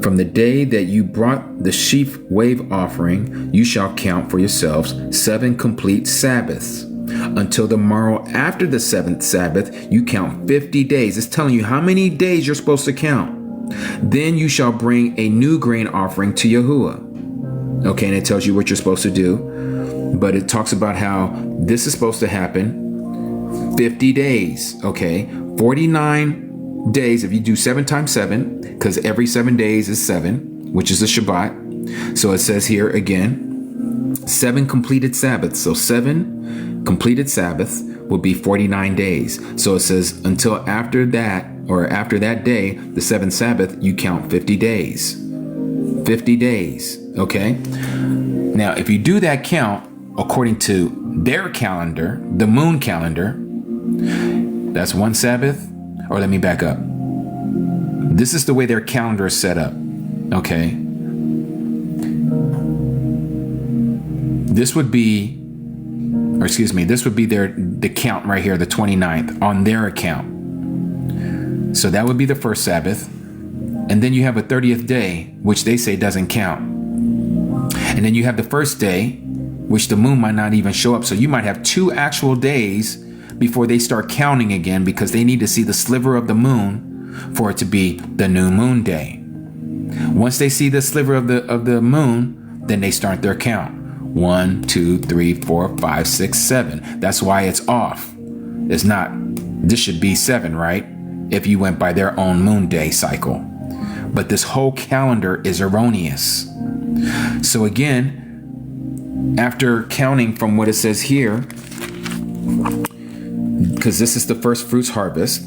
from the day that you brought the sheaf wave offering, you shall count for yourselves 7 complete Sabbaths. Until the morrow after the 7th Sabbath, you count 50 days. It's telling you how many days you're supposed to count. Then you shall bring a new grain offering to Yahuwah. Okay, and it tells you what you're supposed to do. But it talks about how this is supposed to happen 50 days. Okay, 49 days if you do 7 times 7, because every 7 days is 7, which is a Shabbat. So it says here again, 7 completed Sabbaths. So 7 completed Sabbaths will be 49 days. So it says until after that, or after that day, the 7th Sabbath, you count 50 days. 50 days. Okay. Now, if you do that count according to their calendar, the moon calendar, that's 1 Sabbath. Or let me back up. This is the way their calendar is set up. Okay. This would be the count right here, the 29th, on their account. So that would be the first Sabbath. And then you have a 30th day, which they say doesn't count. And then you have the first day, which the moon might not even show up. So you might have 2 actual days before they start counting again, because they need to see the sliver of the moon for it to be the new moon day. Once they see the sliver of the moon, then they start their count. 1, 2, 3, 4, 5, 6, 7. That's why it's off. It's not, this should be 7, right? If you went by their own moon day cycle. But this whole calendar is erroneous. So again, after counting from what it says here, because this is the first fruits harvest,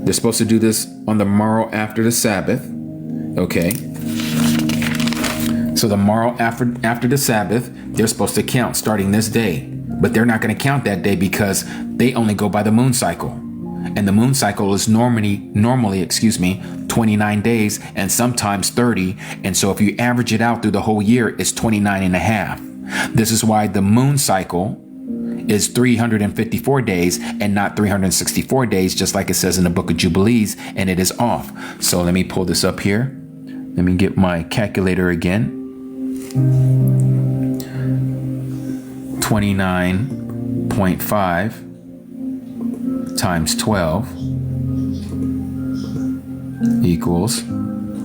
they're supposed to do this on the morrow after the Sabbath. Okay. So the morrow after the Sabbath, they're supposed to count starting this day. But they're not going to count that day because they only go by the moon cycle. And the moon cycle is normally 29 days and sometimes 30. And so if you average it out through the whole year, it's 29 and a half. This is why the moon cycle is 354 days and not 364 days, just like it says in the book of Jubilees, and it is off. So let me pull this up here. Let me get my calculator again. 29.5 times 12 equals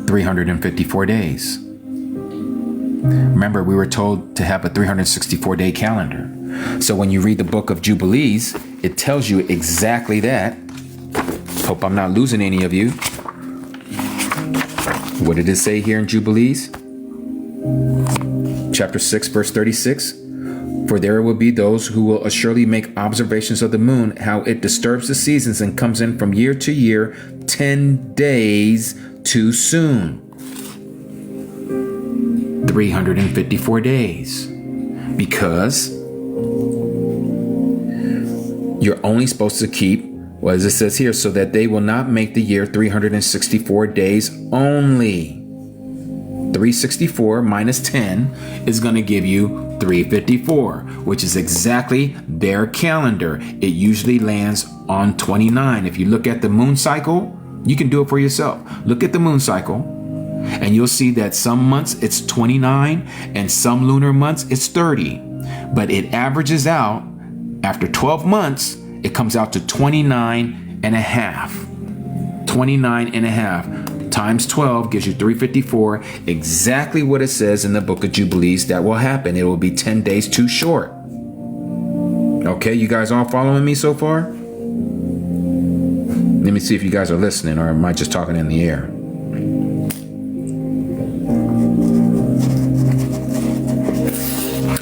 354 days. Remember, we were told to have a 364-day calendar. So when you read the book of Jubilees, it tells you exactly that. Hope I'm not losing any of you. What did it say here in Jubilees? Chapter 6, verse 36. For there will be those who will assuredly make observations of the moon, how it disturbs the seasons and comes in from year to year 10 days too soon. 354 days. Because you're only supposed to keep, well, as it says here, so that they will not make the year 364 days only. 364 minus 10 is going to give you 354, which is exactly their calendar. It usually lands on 29. If you look at the moon cycle, you can do it for yourself. Look at the moon cycle, and you'll see that some months it's 29 and some lunar months it's 30. But it averages out after 12 months, it comes out to 29 and a half. 29 and a half times 12 gives you 354, exactly what it says in the book of Jubilees that will happen. It will be 10 days too short. Okay, you guys all following me so far? Let me see if you guys are listening, or am I just talking in the air?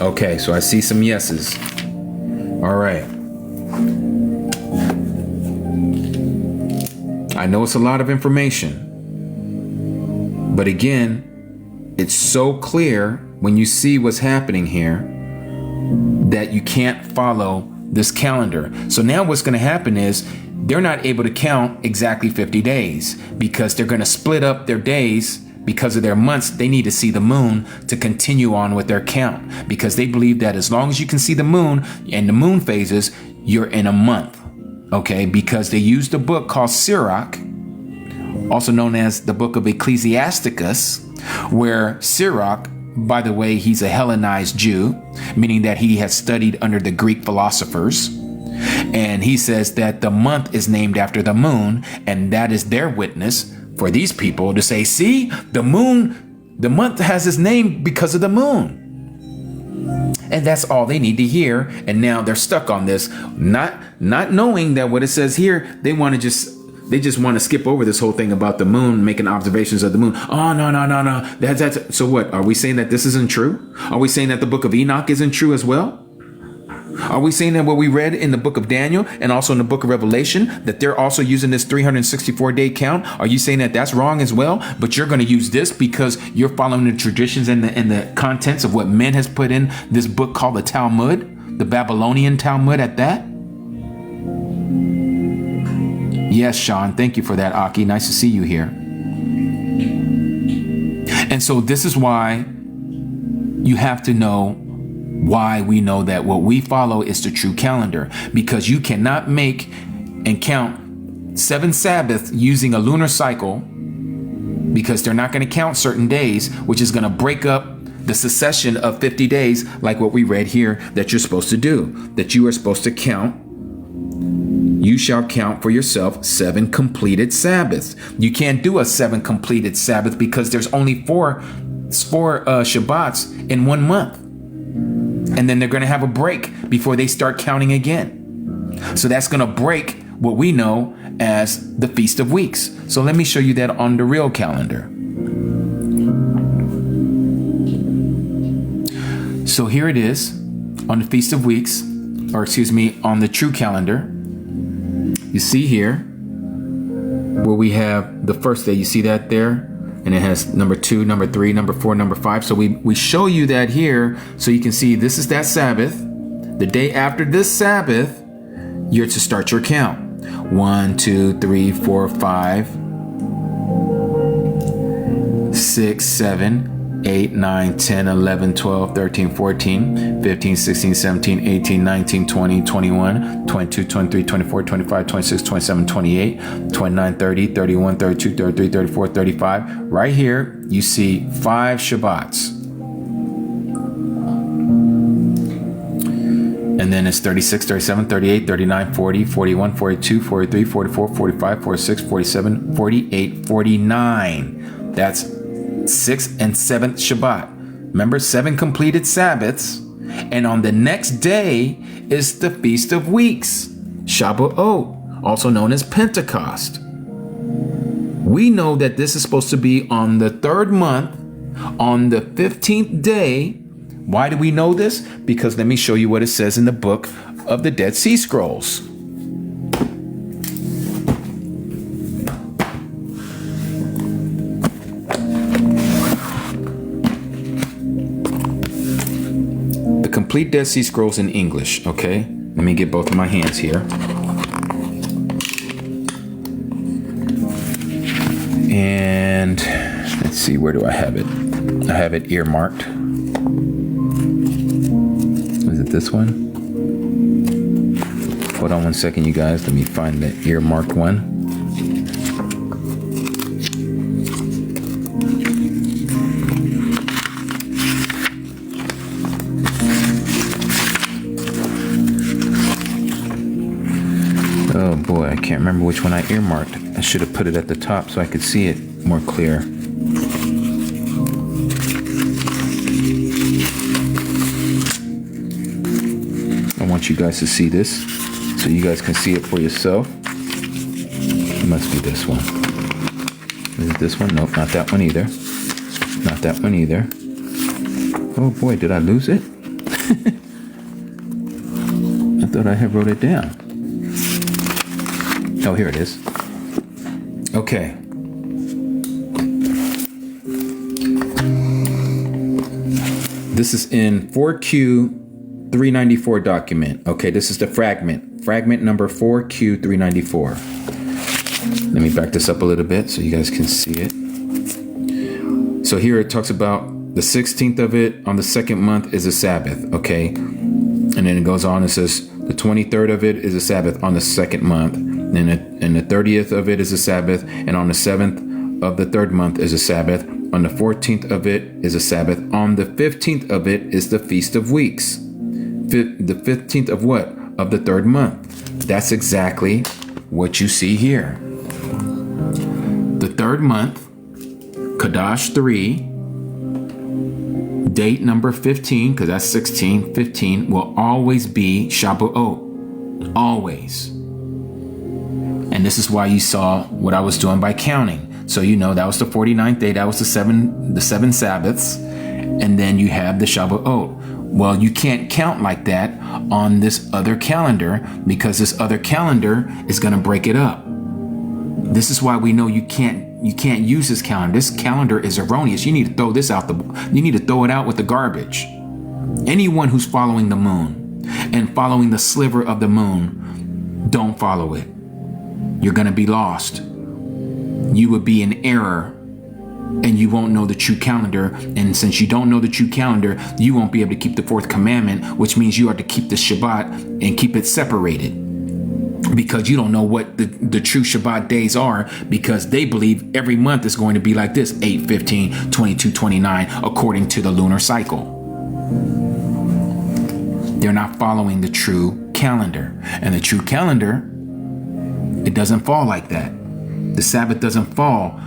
Okay, so I see some yeses. All right. I know it's a lot of information. But again, it's so clear when you see what's happening here that you can't follow this calendar. So now what's going to happen is they're not able to count exactly 50 days because they're going to split up their days because of their months. They need to see the moon to continue on with their count because they believe that as long as you can see the moon and the moon phases, you're in a month. Okay, because they used a book called Sirach, also known as the book of Ecclesiasticus, where Sirach, by the way, he's a Hellenized Jew, meaning that he has studied under the Greek philosophers. And he says that the month is named after the moon, and that is their witness for these people to say, see, the month has its name because of the moon. And that's all they need to hear. And now they're stuck on this, not knowing that what it says here, they just want to skip over this whole thing about the moon, making observations of the moon. Oh, no. That's so what? Are we saying that this isn't true? Are we saying that the book of Enoch isn't true as well? Are we saying that what we read in the book of Daniel and also in the book of Revelation, that they're also using this 364-day count? Are you saying that that's wrong as well? But you're going to use this because you're following the traditions and the contents of what men has put in this book called the Talmud, the Babylonian Talmud at that? Yes, Sean, thank you for that, Aki. Nice to see you here. And so this is why you have to know why we know that what we follow is the true calendar, because you cannot make and count 7 Sabbaths using a lunar cycle, because they're not going to count certain days, which is going to break up the succession of 50 days like what we read here that you're supposed to do, that you are supposed to count. You shall count for yourself 7 completed Sabbaths. You can't do a 7 completed Sabbath because there's only 4 Shabbats in 1 month. And then they're going to have a break before they start counting again. So that's going to break what we know as the Feast of Weeks. So let me show you that on the real calendar. So here it is on the Feast of Weeks, or excuse me, on the true calendar. You see here where we have the first day. You see that there? And it has number 2, number 3, number 4, number 5. So we show you that here so you can see this is that Sabbath. The day after this Sabbath, you're to start your count. 1, 2, 3, 4, 5, 6, 7, 8, 9, 10, 11, 12, 13, 14, 15, 16, 17, 18, 19, 20, 21, 22, 23, 24, 25, 26, 27, 28, 29, 30, 31, 32, 33, 34, 35. Right here, you see 5 Shabbats. And then it's 36, 37, 38, 39, 40, 41, 42, 43, 44, 45, 46, 47, 48, 49. That's 6th and 7th Shabbat. Remember, 7 completed Sabbaths. And on the next day is the Feast of Weeks, Shavuot, also known as Pentecost. We know that this is supposed to be on the 3rd month, on the 15th day, Why do we know this? Because let me show you what it says in the book of the Dead Sea Scrolls. The complete Dead Sea Scrolls in English, okay? Let me get both of my hands here. And let's see, where do I have it? I have it earmarked. Is it this one? Hold on one second, you guys. Let me find the earmarked one. Oh boy, I can't remember which one I earmarked. I should have put it at the top so I could see it more clear. I want you guys to see this so you guys can see it for yourself. It must be this one. Is it this one? Nope, not that one either. Not that one either. Oh boy, did I lose it? I thought I had wrote it down. Oh, here it is. Okay. This is in 4Q 394 document. Okay, this is the fragment. Fragment number 4Q 394. Let me back this up a little bit so you guys can see it. So here it talks about the 16th of it on the second month is a Sabbath. Okay. And then it goes on and says the 23rd of it is a Sabbath on the second month. And the 30th of it is a Sabbath. And on the 7th of the third month is a Sabbath. On the 14th of it is a Sabbath. On the 15th of it is the Feast of Weeks. The 15th of what? Of the third month. That's exactly what you see here. The third month, Kadash 3, date number 15, because that's 16, 15, will always be Shabuot. Always. And this is why you saw what I was doing by counting. So you know that was the 49th day, that was the seven Sabbaths, and then you have the Shabuot. Well, you can't count like that on this other calendar because this other calendar is going to break it up. This is why we know you can't use this calendar. This calendar is erroneous. You need to throw this out you need to throw it out with the garbage. Anyone who's following the moon and following the sliver of the moon, don't follow it. You're going to be lost. You would be in error and you won't know the true calendar. And since you don't know the true calendar, you won't be able to keep the fourth commandment, which means you are to keep the Shabbat and keep it separated. Because you don't know what the true Shabbat days are, because they believe every month is going to be like this, 8, 15, 22, 29, according to the lunar cycle. They're not following the true calendar. And the true calendar, it doesn't fall like that. The Sabbath doesn't fall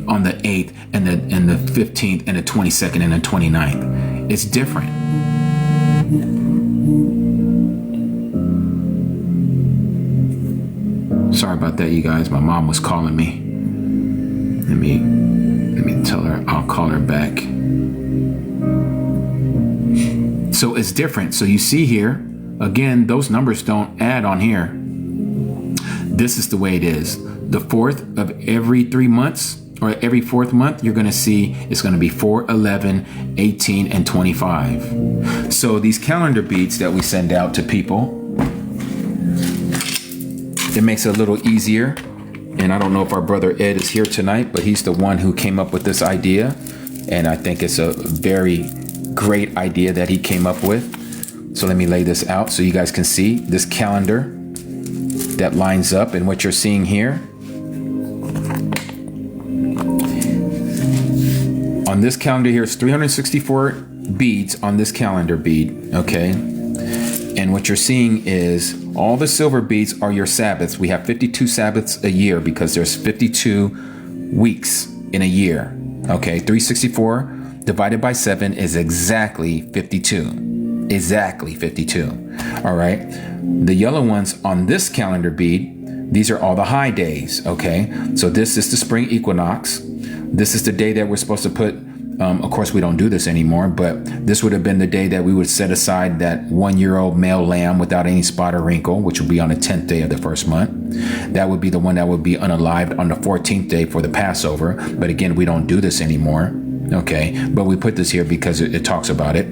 on the 8th and the 15th and the 22nd and the 29th. It's different. Sorry about that, you guys. My mom was calling me. Let me tell her I'll call her back. So it's different. So you see here, again, those numbers don't add on here. This is the way it is. The fourth of every 3 months, or every fourth month, you're going to see it's going to be 4, 11, 18, and 25. So these calendar beads that we send out to people, it makes it a little easier. And I don't know if our brother Ed is here tonight, but he's the one who came up with this idea. And I think it's a very great idea that he came up with. So let me lay this out so you guys can see this calendar that lines up and what you're seeing here. On this calendar here, it's 364 beads on this calendar bead, okay? And what you're seeing is all the silver beads are your Sabbaths. We have 52 Sabbaths a year because there's 52 weeks in a year, okay? 364 divided by 7 is exactly 52. Exactly 52, all right? The yellow ones on this calendar bead, these are all the high days, okay? So this is the spring equinox. This is the day that we're supposed to put Of course, we don't do this anymore, but this would have been the day that we would set aside that 1-year-old male lamb without any spot or wrinkle, which would be on the 10th day of the first month. That would be the one that would be unalived on the 14th day for the Passover. But again, we don't do this anymore. Okay, but we put this here because it talks about it,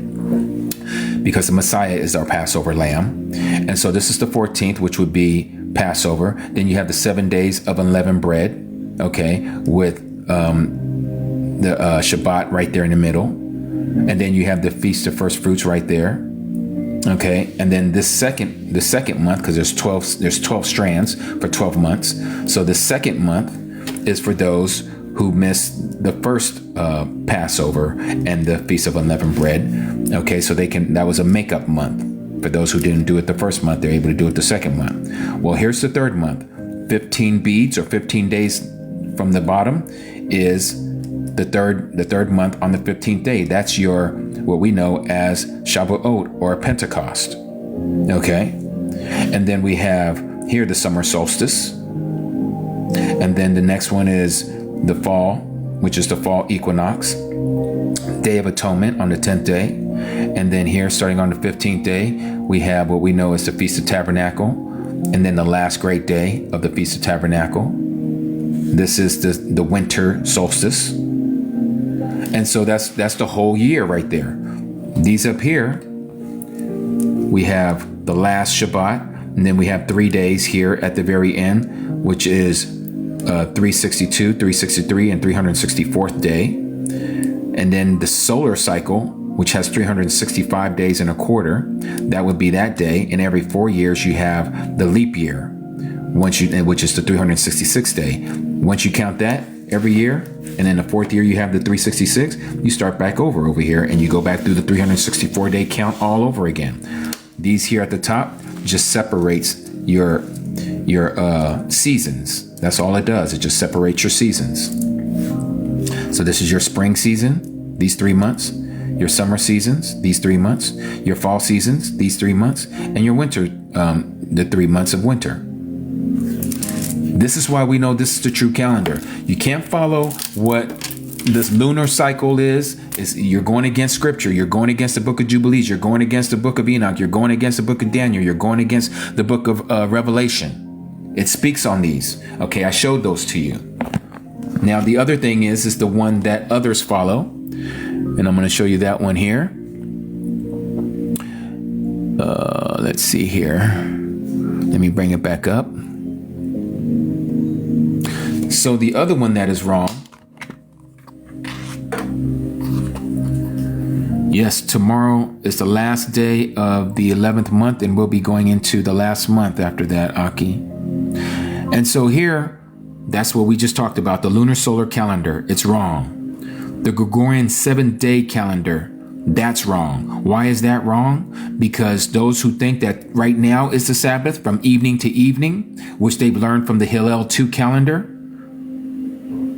because the Messiah is our Passover lamb. And so this is the 14th, which would be Passover. Then you have the 7 days of unleavened bread, okay, with the Shabbat right there in the middle. And then you have the Feast of First Fruits right there. Okay, and then the second month, because there's 12 strands for 12 months. So the second month is for those who missed the first Passover and the Feast of Unleavened Bread. Okay, so that was a makeup month. For those who didn't do it the first month, they're able to do it the second month. Well, here's the third month. 15 beads or 15 days from the bottom is the third month on the 15th day. That's what we know as Shavuot or Pentecost. Okay, and then we have here the summer solstice, and then the next one is the fall, which is the fall equinox, Day of Atonement on the 10th day. And then here, starting on the 15th day, we have what we know as the Feast of Tabernacle. And then the last great day of the Feast of Tabernacle. This is the winter solstice. And so that's the whole year right there. These up here, we have the last Shabbat. And then we have 3 days here at the very end, which is 362, 363, and 364th day. And then the solar cycle, which has 365 days and a quarter, that would be that day. And every 4 years you have the leap year, which is the 366th day. Once you count that every year, and then the 4th year you have the 366, you start back over here and you go back through the 364 day count all over again. These here at the top just separates your seasons. That's all it does. It just separates your seasons. So this is your spring season, these 3 months, your summer seasons, these 3 months, your fall seasons, these 3 months, and your winter, the 3 months of winter. This is why we know this is the true calendar. You can't follow what this lunar cycle is you're going against scripture. You're going against the book of Jubilees. You're going against the book of Enoch. You're going against the book of Daniel. You're going against the book of Revelation. It speaks on these. Okay, I showed those to you. Now, the other thing is the one that others follow. And I'm going to show you that one here. Let's see here. Let me bring it back up. So the other one that is wrong. Yes, tomorrow is the last day of the 11th month, and we'll be going into the last month after that, Aki. And so here, that's what we just talked about, the lunar solar calendar. It's wrong. The Gregorian 7-day calendar, that's wrong. Why is that wrong? Because those who think that right now is the Sabbath from evening to evening, which they've learned from the Hillel 2 calendar,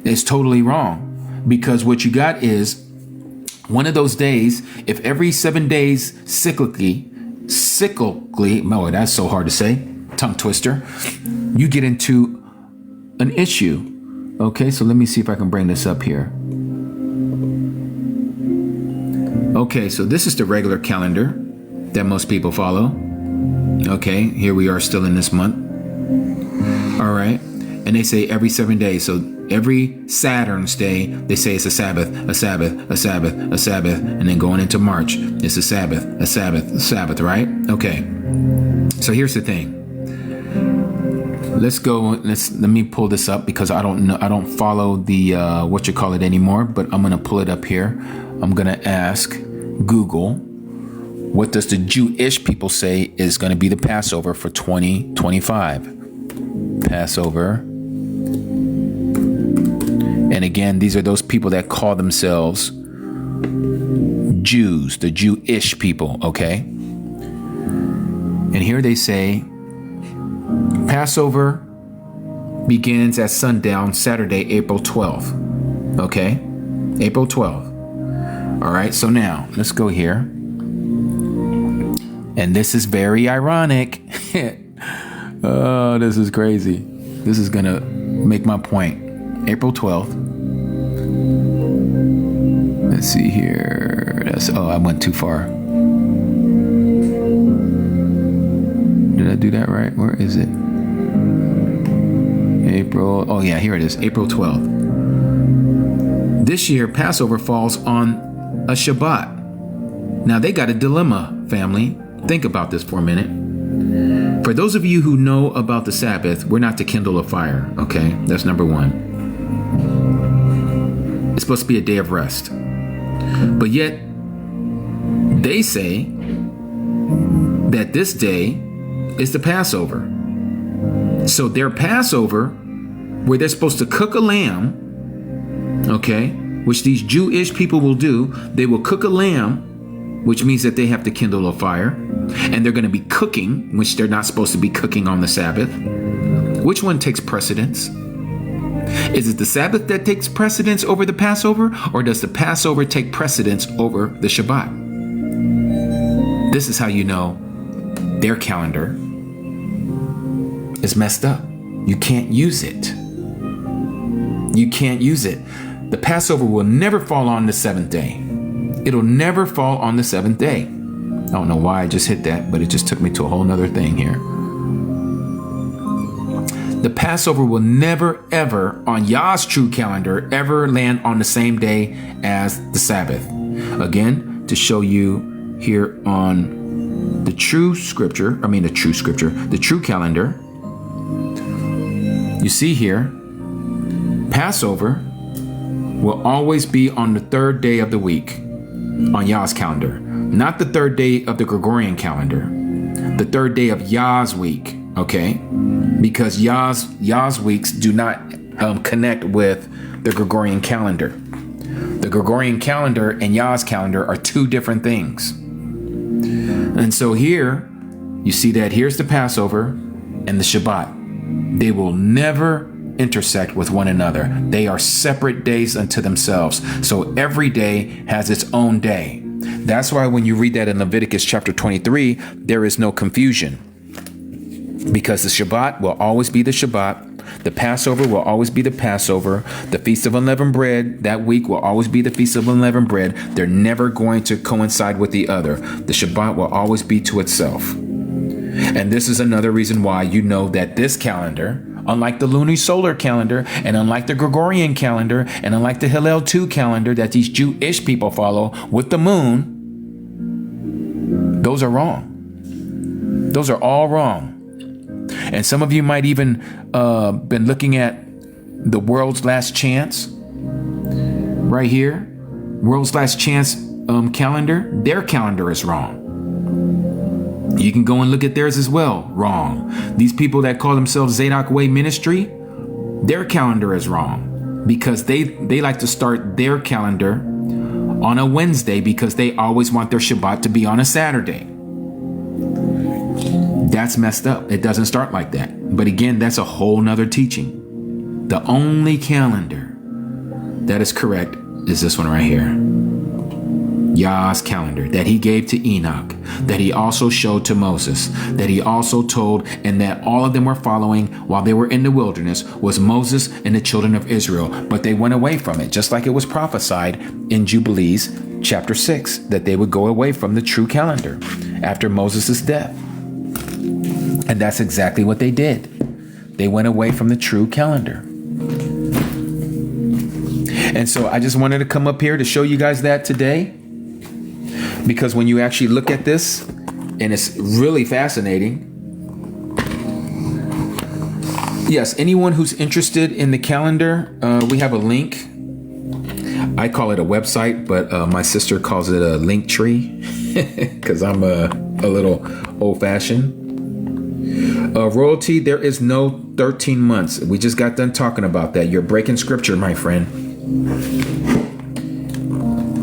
is totally wrong. Because what you got is one of those days, if every 7 days cyclically, oh, that's so hard to say, tongue twister, you get into an issue. Okay, so let me see if I can bring this up here. Okay, so this is the regular calendar that most people follow. Okay, here we are still in this month. All right, and they say every 7 days. So every Saturn's day, they say it's a Sabbath, a Sabbath, a Sabbath, a Sabbath, and then going into March, it's a Sabbath, a Sabbath, a Sabbath, right? Okay, so here's the thing. Let me pull this up because I don't follow the what you call it anymore, but I'm gonna pull it up here. I'm gonna ask Google, what does the Jewish people say is gonna be the Passover for 2025? Passover. And again, these are those people that call themselves Jews, the Jewish people, okay? And here they say, Passover begins at sundown Saturday, April 12th. Okay? April 12th. All right, so now let's go here. And this is very ironic. Oh, this is crazy. This is going to make my point. April 12th. Let's Let's see here. I went too far. Did I do that right? Where is it? April. Oh yeah, here it is. April 12th. This year, Passover falls on a Shabbat. Now they got a dilemma, family. Think about this for a minute. For those of you who know about the Sabbath, we're not to kindle a fire, okay? That's number one. It's supposed to be a day of rest. But yet, they say that this day is the Passover. So their Passover, where they're supposed to cook a lamb, okay, which these Jewish people will do, they will cook a lamb, which means that they have to kindle a fire, and they're going to be cooking, which they're not supposed to be cooking on the Sabbath. Which one takes precedence? Is it the Sabbath that takes precedence over the Passover, or does the Passover take precedence over the Shabbat? This is how you know their calendar is messed up. You can't use it. You can't use it. The Passover will never fall on the seventh day. It'll never fall on the seventh day. I don't know why I just hit that, but it just took me to a whole nother thing here. The Passover will never, ever, on Yah's true calendar, ever land on the same day as the Sabbath. Again, to show you here on the true calendar, you see here, Passover will always be on the third day of the week on Yah's calendar, not the third day of the Gregorian calendar, the third day of Yah's week, okay? Because Yah's weeks do not connect with the Gregorian calendar. The Gregorian calendar and Yah's calendar are two different things. And so here, you see that here's the Passover and the Shabbat. They will never intersect with one another. They are separate days unto themselves. So every day has its own day. That's why when you read that in Leviticus chapter 23, there is no confusion. Because the Shabbat will always be the Shabbat. The Passover will always be the Passover. The Feast of Unleavened Bread that week will always be the Feast of Unleavened Bread. They're never going to coincide with the other. The Shabbat will always be to itself. And this is another reason why you know that this calendar, unlike the lunisolar calendar, and unlike the Gregorian calendar, and unlike the Hillel 2 calendar that these Jewish people follow with the moon, those are wrong. Those are all wrong. And some of you might even been looking at the World's Last Chance right here. World's Last Chance calendar. Their calendar is wrong. You can go and look at theirs as well. Wrong. These people that call themselves Zadok Way Ministry, their calendar is wrong because they like to start their calendar on a Wednesday because they always want their Shabbat to be on a Saturday. That's messed up. It doesn't start like that. But again, that's a whole nother teaching. The only calendar that is correct is this one right here. Yah's calendar that he gave to Enoch, that he also showed to Moses, that he also told, and that all of them were following while they were in the wilderness was Moses and the children of Israel. But they went away from it, just like it was prophesied in Jubilees chapter 6, that they would go away from the true calendar after Moses' death. And that's exactly what they did. They went away from the true calendar. And so I just wanted to come up here to show you guys that today. Because when you actually look at this, and it's really fascinating. Yes, anyone who's interested in the calendar, we have a link. I call it a website, but my sister calls it a link tree because I'm a little old-fashioned. Royalty, there is no 13 months. We just got done talking about that. You're breaking scripture, my friend.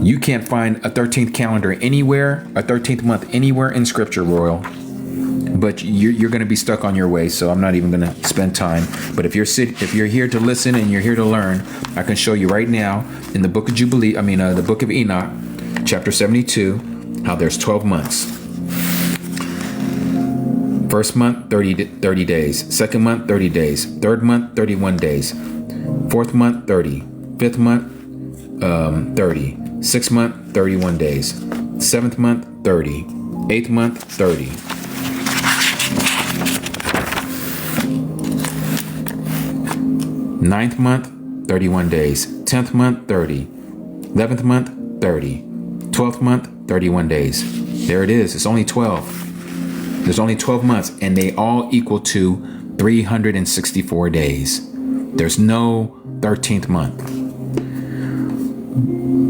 You can't find a 13th calendar anywhere, a 13th month anywhere in scripture, Royal. But you're going to be stuck on your way, so I'm not even going to spend time. But if you're here to listen and you're here to learn, I can show you right now in the book of the book of Enoch, chapter 72, how there's 12 months. First month, 30 days. Second month, 30 days. Third month, 31 days. Fourth month, 30. Fifth month, 30. 6th month, 31 days. 7th month, 30. 8th month, 30. 9th month, 31 days. 10th month, 30. 11th month, 30. 12th month, 31 days. There it is. It's only 12. There's only 12 months, and they all equal to 364 days. There's no 13th month.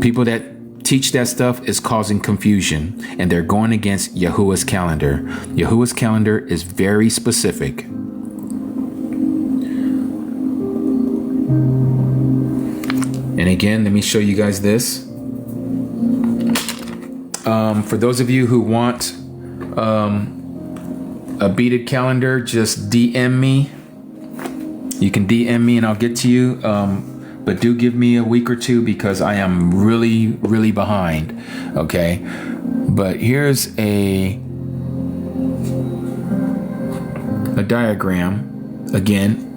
People that teach that stuff is causing confusion, and they're going against Yahuwah's calendar. Yahuwah's calendar is very specific. And again, let me show you guys this. For those of you who want a beaded calendar, just DM me. You can DM me and I'll get to you. But do give me a week or two because I am really, really behind. Okay. But here's a diagram again.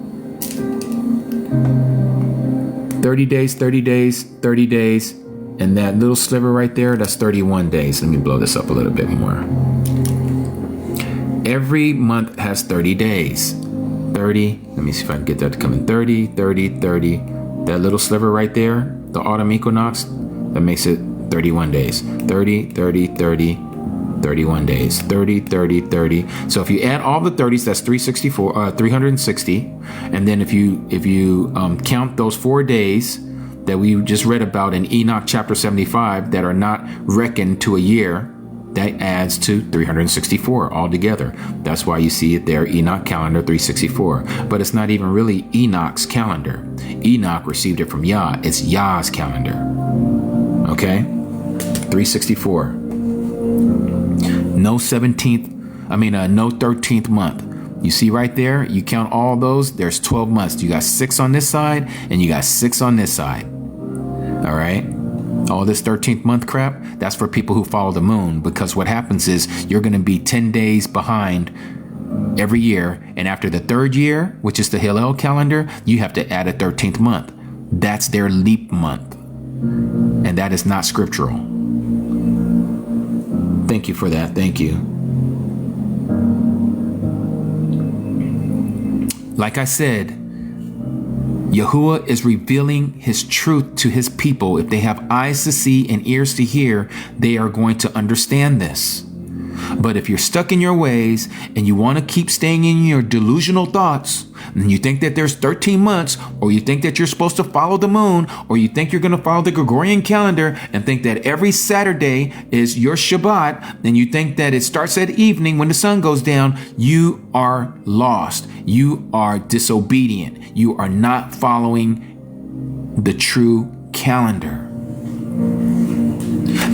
30 days, 30 days, 30 days. And that little sliver right there, that's 31 days. Let me blow this up a little bit more. Every month has 30 days. 30, let me see if I can get that to come in. 30, 30, 30. That little sliver right there, the autumn equinox, that makes it 31 days. 30, 30, 30, 31 days. 30, 30, 30. So if you add all the 30s, that's 360. And then if you count those 4 days that we just read about in Enoch chapter 75 that are not reckoned to a year, that adds to 364 altogether. That's why you see it there, Enoch calendar 364. But it's not even really Enoch's calendar. Enoch received it from Yah. It's Yah's calendar. Okay? 364. No 13th month. You see right there, you count all those, there's 12 months. You got 6 on this side and you got 6 on this side. All right? All this 13th month crap, that's for people who follow the moon, because what happens is you're going to be 10 days behind every year. And after the 3rd year, which is the Hillel calendar, you have to add a 13th month. That's their leap month. And that is not scriptural. Thank you for that. Thank you. Like I said, Yahuwah is revealing his truth to his people. If they have eyes to see and ears to hear, they are going to understand this. But if you're stuck in your ways and you want to keep staying in your delusional thoughts, and you think that there's 13 months, or you think that you're supposed to follow the moon, or you think you're going to follow the Gregorian calendar and think that every Saturday is your Shabbat, and you think that it starts at evening when the sun goes down, you are lost. You are disobedient. You are not following the true calendar.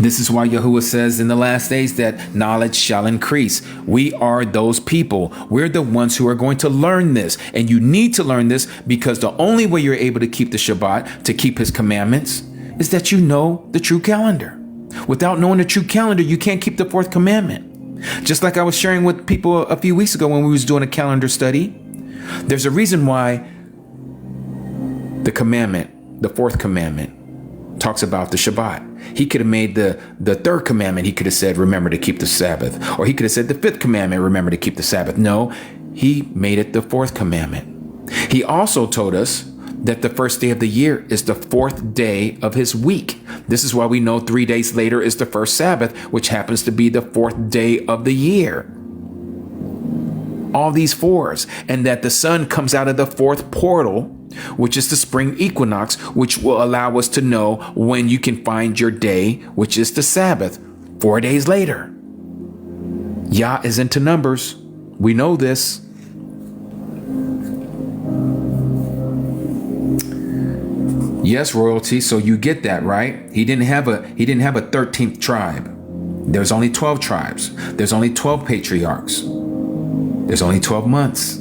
This is why Yahuwah says in the last days that knowledge shall increase. We are those people. We're the ones who are going to learn this. And you need to learn this because the only way you're able to keep the Shabbat, to keep his commandments, is that you know the true calendar. Without knowing the true calendar, you can't keep the 4th commandment. Just like I was sharing with people a few weeks ago when we was doing a calendar study. There's a reason why the 4th commandment, talks about the Shabbat. He could have made the 3rd commandment. He could have said, remember to keep the Sabbath. Or he could have said the 5th commandment, remember to keep the Sabbath. No, he made it the 4th commandment. He also told us that the first day of the year is the 4th day of his week. This is why we know 3 days later is the first Sabbath, which happens to be the 4th day of the year. All these 4s, and that the sun comes out of the 4th portal, which is the spring equinox, which will allow us to know when you can find your day, which is the Sabbath, 4 days later. Yah is into numbers. We know this. Yes, royalty. So you get that, right? He didn't have a 13th tribe. There's only 12 tribes. There's only 12 patriarchs. There's only 12 months.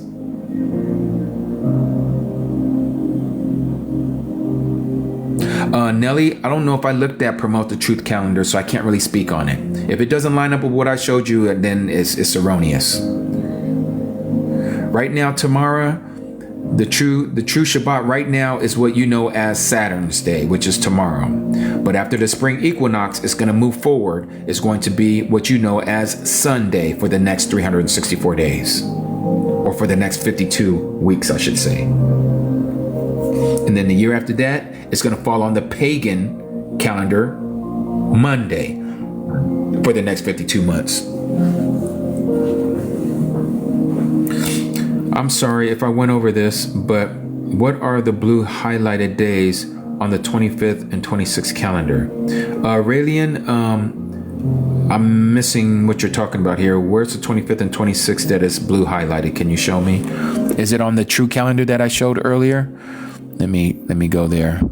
Nelly, I don't know if I looked at Promote the Truth calendar, so I can't really speak on it. If it doesn't line up with what I showed you, then it's erroneous. Right now, Tamara, The true Shabbat right now is what you know as Saturn's Day, which is tomorrow. But after the spring equinox, it's going to move forward. It's going to be what you know as Sunday for the next 364 days. Or for the next 52 weeks, I should say. And then the year after that, it's going to fall on the pagan calendar Monday for the next 52 months. I'm sorry if I went over this, but what are the blue highlighted days on the 25th and 26th calendar? Raelian, I'm missing what you're talking about here. Where's the 25th and 26th that is blue highlighted? Can you show me? Is it on the true calendar that I showed earlier? Let me go there.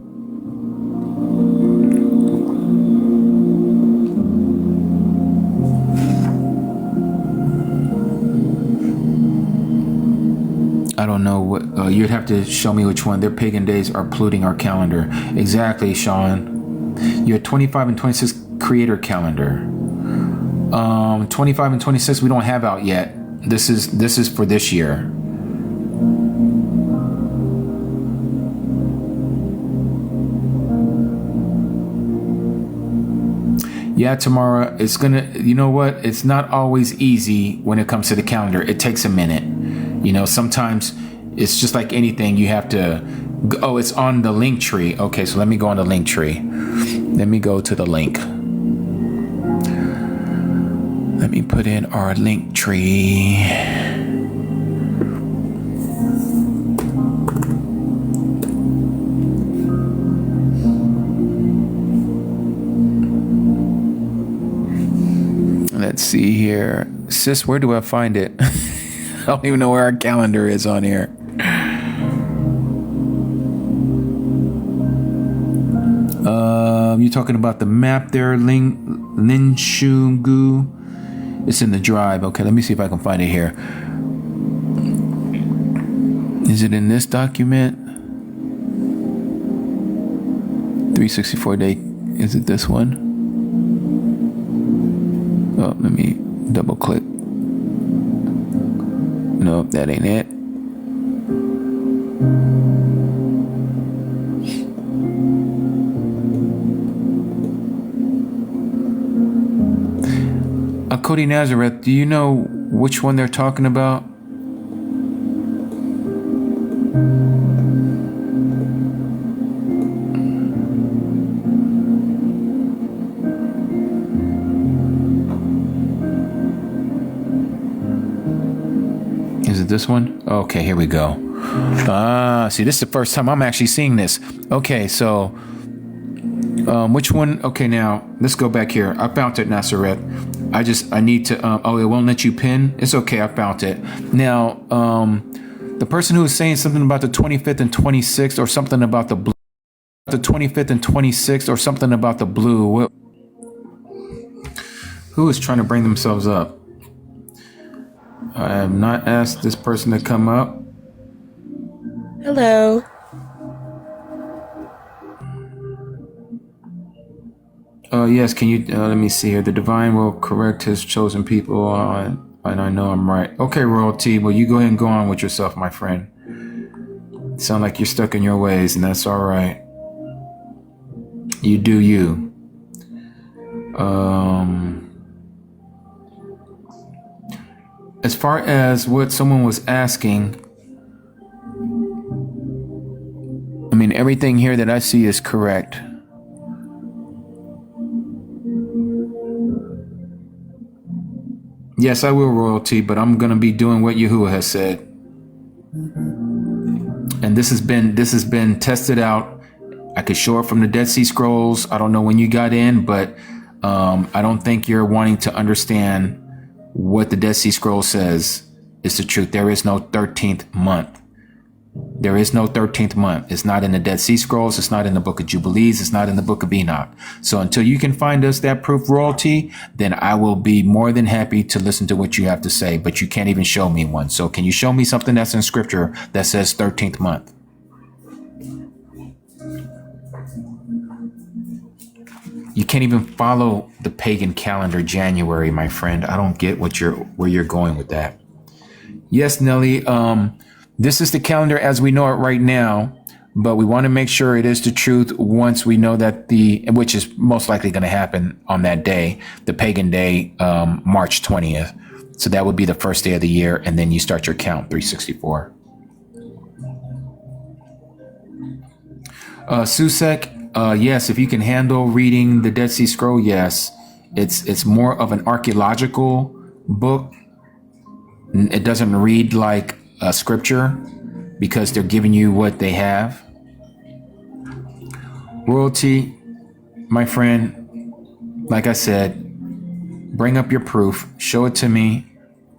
I don't know what you'd have to show me which one. Their pagan days are polluting our calendar. Exactly, Sean. Your 25 and 26 creator calendar. 25 and 26 we don't have out yet. This is for this year. Yeah, Tamara, it's gonna, you know what? It's not always easy when it comes to the calendar. It takes a minute. You know, sometimes it's just like anything. You have to, oh, it's on the link tree. Okay, so let me go on the link tree. Let me go to the link. Let me put in our link tree. Let's see here. Sis, where do I find it? I don't even know where our calendar is on here. You're talking about the map there, Linshungu. It's in the drive. Okay, let me see if I can find it here. Is it in this document? 364 day. Is it this one? Oh, let me double click. Nope, that ain't it. Cody Nazareth, do you know which one they're talking about? Is it this one? Okay, here we go. See, this is the first time I'm actually seeing this. Okay, so which one? Okay, now let's go back here. I found it, Nazareth. I need to, oh, it won't let you pin? It's okay, I found it. Now, the person who was saying something about the 25th and 26th or something about the blue, the 25th and 26th or something about the blue, who is trying to bring themselves up? I have not asked this person to come up. Hello. Yes, can you, let me see here. The divine will correct his chosen people, and I know I'm right. Okay, Royalty, well, you go ahead and go on with yourself, my friend. Sound like you're stuck in your ways, and that's all right. You do you. As far as what someone was asking, I mean, everything here that I see is correct. Yes, I will, Royalty, but I'm going to be doing what Yahuwah has said. And this has been tested out. I could show it from the Dead Sea Scrolls. I don't know when you got in, but I don't think you're wanting to understand what the Dead Sea Scroll says is the truth. There is no 13th month. There is no 13th month. It's not in the Dead Sea Scrolls. It's not in the Book of Jubilees. It's not in the Book of Enoch. So until you can find us that proof, Royalty, then I will be more than happy to listen to what you have to say, but you can't even show me one. So can you show me something that's in scripture that says 13th month? You can't even follow the pagan calendar January, my friend. I don't get where you're going with that. Yes, Nelly. This is the calendar as we know it right now, but we want to make sure it is the truth once we know that which is most likely going to happen on that day, the pagan day, March 20th. So that would be the first day of the year, and then you start your count, 364. Susek, yes, if you can handle reading the Dead Sea Scroll, yes. It's more of an archaeological book. It doesn't read like a scripture because they're giving you what they have. Royalty, my friend, like I said, bring up your proof, show it to me,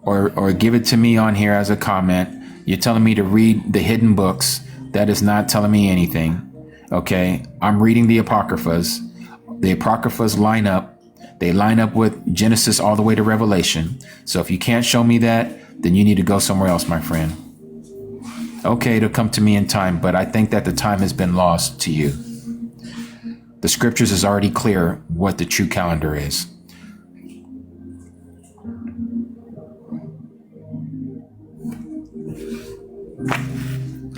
or give it to me on here as a comment. You're telling me to read the hidden books. That is not telling me anything. Okay, I'm reading the Apocryphas. The Apocryphas line up. They line up with Genesis all the way to Revelation. So if you can't show me that, then you need to go somewhere else, my friend. Okay, it'll come to me in time, but I think that the time has been lost to you. The scriptures is already clear what the true calendar is.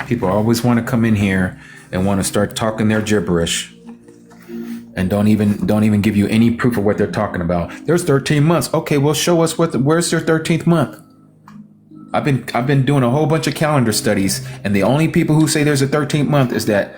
People always want to come in here and want to start talking their gibberish and don't even give you any proof of what they're talking about. There's 13 months. Okay, well, show us where's your 13th month? I've been doing a whole bunch of calendar studies, and the only people who say there's a 13th month is that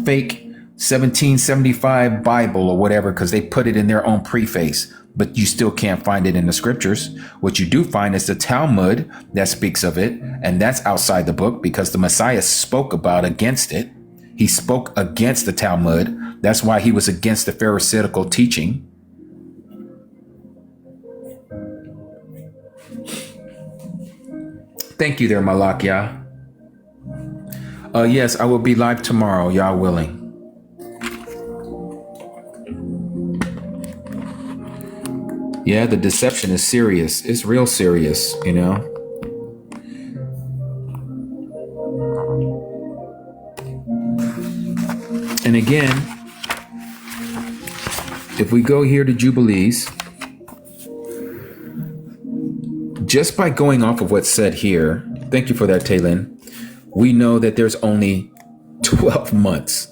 fake 1775 Bible or whatever, because they put it in their own preface. But you still can't find it in the scriptures. What you do find is the Talmud that speaks of it, and that's outside the book because the Messiah spoke against it. He spoke against the Talmud. That's why he was against the Pharisaical teaching. Thank you there, Malakia. Yes, I will be live tomorrow, y'all willing. Yeah, the deception is serious. It's real serious, you know. And again, if we go here to Jubilees, just by going off of what's said here, thank you for that, Taylin, we know that there's only 12 months.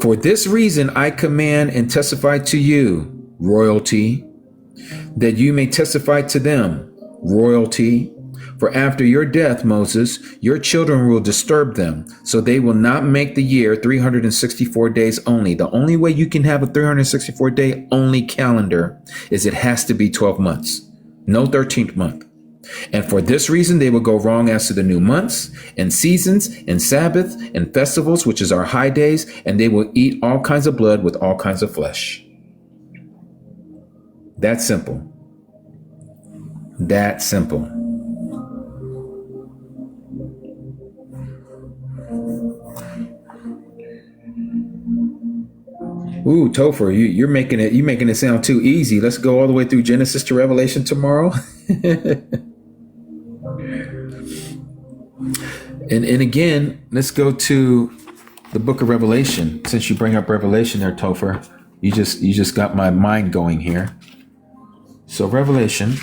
For this reason, I command and testify to you, royalty, that you may testify to them, royalty. For after your death, Moses, your children will disturb them, so they will not make the year 364 days only. The only way you can have a 364 day only calendar is it has to be 12 months, no 13th month. And for this reason, they will go wrong as to the new months and seasons and Sabbath and festivals, which is our high days, and they will eat all kinds of blood with all kinds of flesh. That simple. That simple. Ooh, Topher, you're making it sound too easy. Let's go all the way through Genesis to Revelation tomorrow. And again, let's go to the book of Revelation. Since you bring up Revelation there, Topher, you just got my mind going here. So Revelation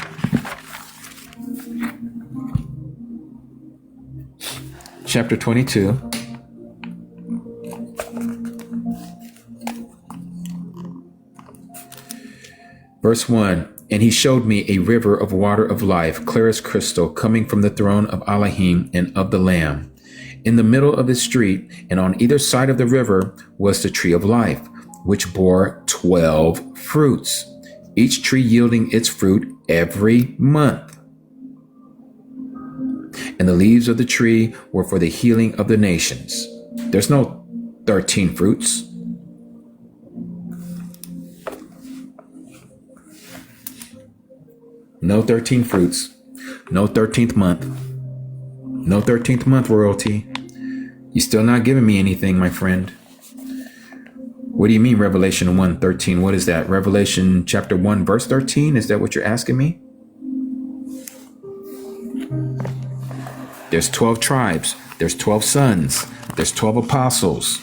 chapter 22. Verse 1, and he showed me a river of water of life, clear as crystal, coming from the throne of Elohim and of the Lamb. In the middle of the street and on either side of the river was the tree of life, which bore 12 fruits, each tree yielding its fruit every month. And the leaves of the tree were for the healing of the nations. There's no 13 fruits. No 13 fruits. No 13th month. No 13th month, royalty. You're still not giving me anything, my friend. What do you mean, Revelation 1:13? What is that? Revelation chapter 1, verse 13? Is that what you're asking me? There's 12 tribes. There's 12 sons. There's 12 apostles.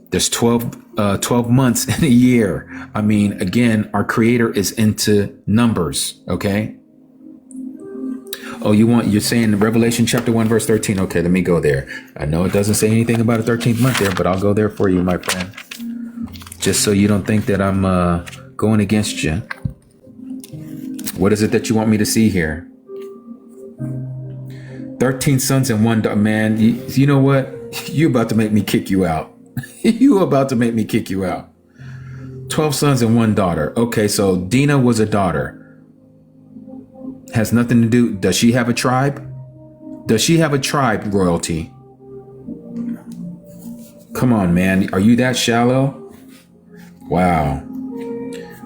There's 12 months in a year. I mean, again, our creator is into numbers, okay? Oh, you're saying Revelation chapter 1, verse 13. Okay, let me go there. I know it doesn't say anything about a 13th month there, but I'll go there for you, my friend. Just so you don't think that I'm going against you. What is it that you want me to see here? 13 sons and one daughter. Man, you know what? You about to make me kick you out. You about to make me kick you out. 12 sons and one daughter. Okay, so Dinah was a daughter. Has nothing to do. Does she have a tribe? Does she have a tribe, royalty? Come on, man. Are you that shallow? Wow.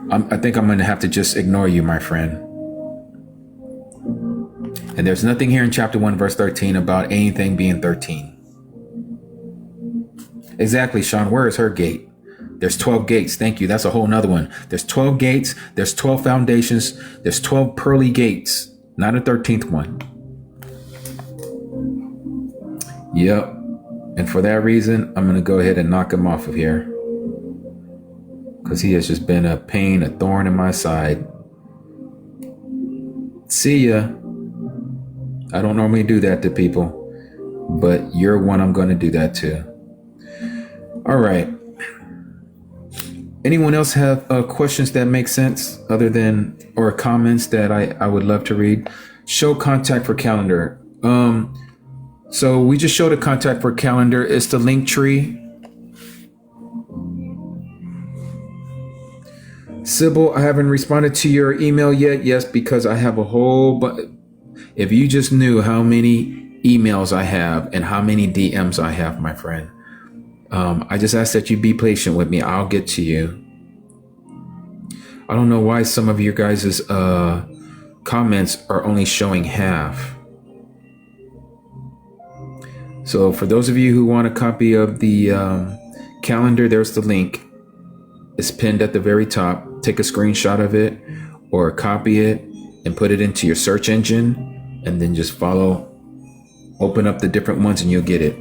I think I'm going to have to just ignore you, my friend. And there's nothing here in chapter 1, verse 13 about anything being 13. Exactly, Sean. Where is her gate? There's 12 gates. Thank you. That's a whole nother one. There's 12 gates. There's 12 foundations. There's 12 pearly gates. Not a 13th one. Yep. And for that reason, I'm going to go ahead and knock him off of here. Because he has just been a pain, a thorn in my side. See ya. I don't normally do that to people, but you're one I'm going to do that to. All right. Anyone else have questions that make sense other than, or comments that I would love to read? Show contact for calendar. So we just showed a contact for calendar. It's the link tree. Sybil, I haven't responded to your email yet. Yes, because I have a whole bunch. If you just knew how many emails I have and how many DMs I have, my friend. I just ask that you be patient with me. I'll get to you. I don't know why some of your guys' comments are only showing half. So for those of you who want a copy of the calendar, there's the link. It's pinned at the very top. Take a screenshot of it or copy it and put it into your search engine and then just follow. Open up the different ones and you'll get it.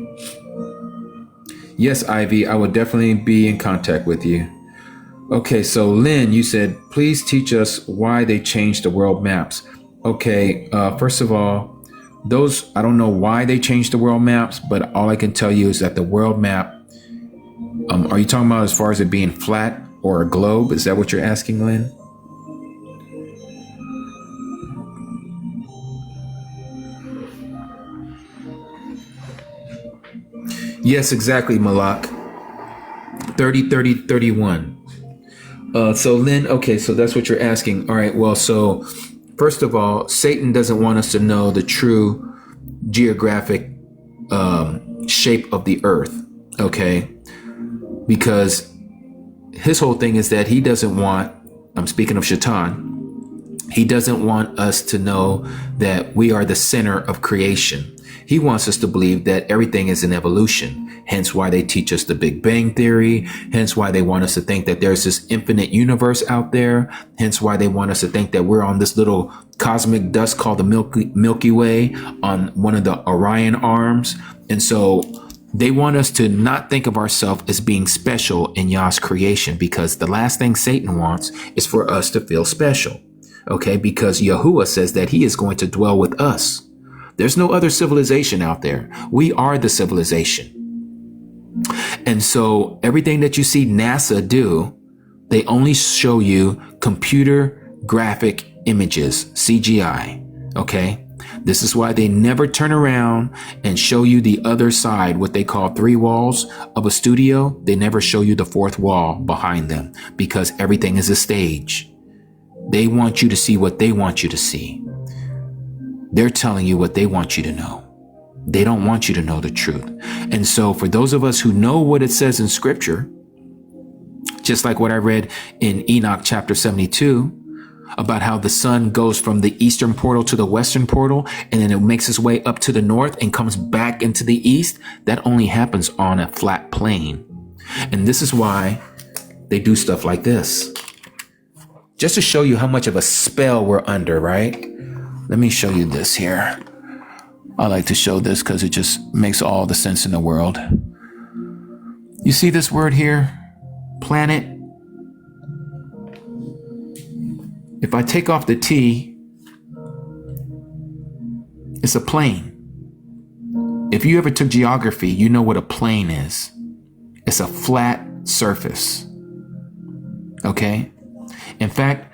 Yes, Ivy, I will definitely be in contact with you. Okay, so Lynn, you said, please teach us why they changed the world maps. Okay, first of all, those, I don't know why they changed the world maps, but all I can tell you is that the world map, are you talking about as far as it being flat or a globe? Is that what you're asking, Lynn? Yes, exactly, Malak. 30, 30, 31. So Lynn, okay, so that's what you're asking. All right, well, so first of all, Satan doesn't want us to know the true geographic shape of the earth, okay? Because his whole thing is that he doesn't want, I'm speaking of Shaitan, he doesn't want us to know that we are the center of creation. He wants us to believe that everything is an evolution, hence why they teach us the Big Bang Theory, hence why they want us to think that there's this infinite universe out there, hence why they want us to think that we're on this little cosmic dust called the Milky Way on one of the Orion arms. And so they want us to not think of ourselves as being special in Yah's creation, because the last thing Satan wants is for us to feel special, okay? Because Yahuwah says that he is going to dwell with us. There's no other civilization out there. We are the civilization. And so everything that you see NASA do, they only show you computer graphic images, CGI, okay? This is why they never turn around and show you the other side, what they call 3 walls of a studio. They never show you the 4th wall behind them, because everything is a stage. They want you to see what they want you to see. They're telling you what they want you to know. They don't want you to know the truth. And so for those of us who know what it says in scripture, just like what I read in Enoch chapter 72, about how the sun goes from the eastern portal to the western portal, and then it makes its way up to the north and comes back into the east, that only happens on a flat plane. And this is why they do stuff like this. Just to show you how much of a spell we're under, right? Let me show you this here. I like to show this because it just makes all the sense in the world. You see this word here? Planet. If I take off the T It's a plane. If you ever took geography, you know what a plane is. It's a flat surface. Okay? In fact,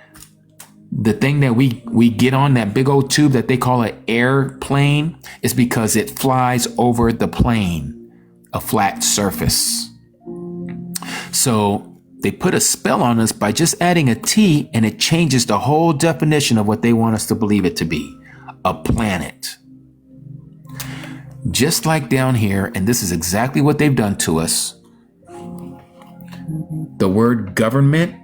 the thing that we get on, that big old tube that they call an airplane, is because it flies over the plane, a flat surface. So they put a spell on us by just adding a T, and it changes the whole definition of what they want us to believe it to be, a planet. Just like down here, and this is exactly what they've done to us. The word government,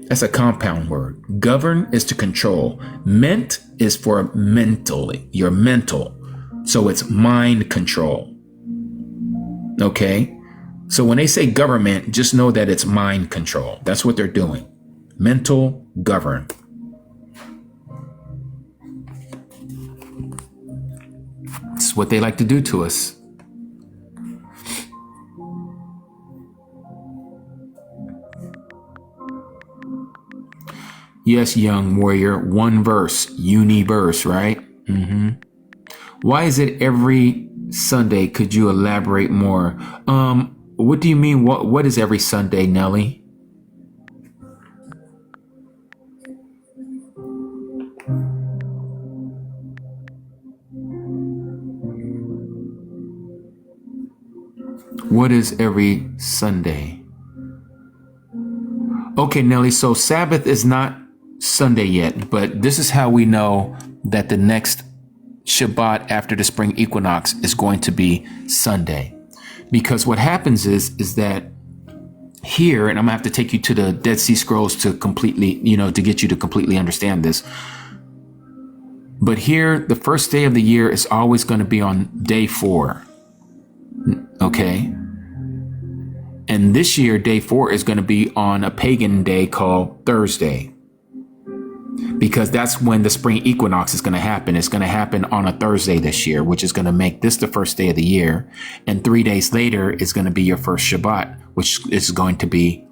that's a compound word. Govern is to control. Ment is for mentally, your mental. So it's mind control. Okay? So when they say government, just know that it's mind control. That's what they're doing. Mental govern. It's what they like to do to us. Yes, young warrior, one verse, universe, right? Why is it every Sunday? Could you elaborate more? What do you mean? What is every Sunday, Nelly? What is every Sunday? Okay, Nelly, so Sabbath is not Sunday yet, but this is how we know that the next Shabbat after the spring equinox is going to be Sunday. Because what happens is that here, and I'm gonna have to take you to the Dead Sea Scrolls to completely, to get you to completely understand this. But here, the first day of the year is always going to be on day 4. Okay? And this year, day 4 is going to be on a pagan day called Thursday. Because that's when the spring equinox is going to happen. It's going to happen on a Thursday this year, which is going to make this the first day of the year. And 3 days later is going to be your first Shabbat, which is going to be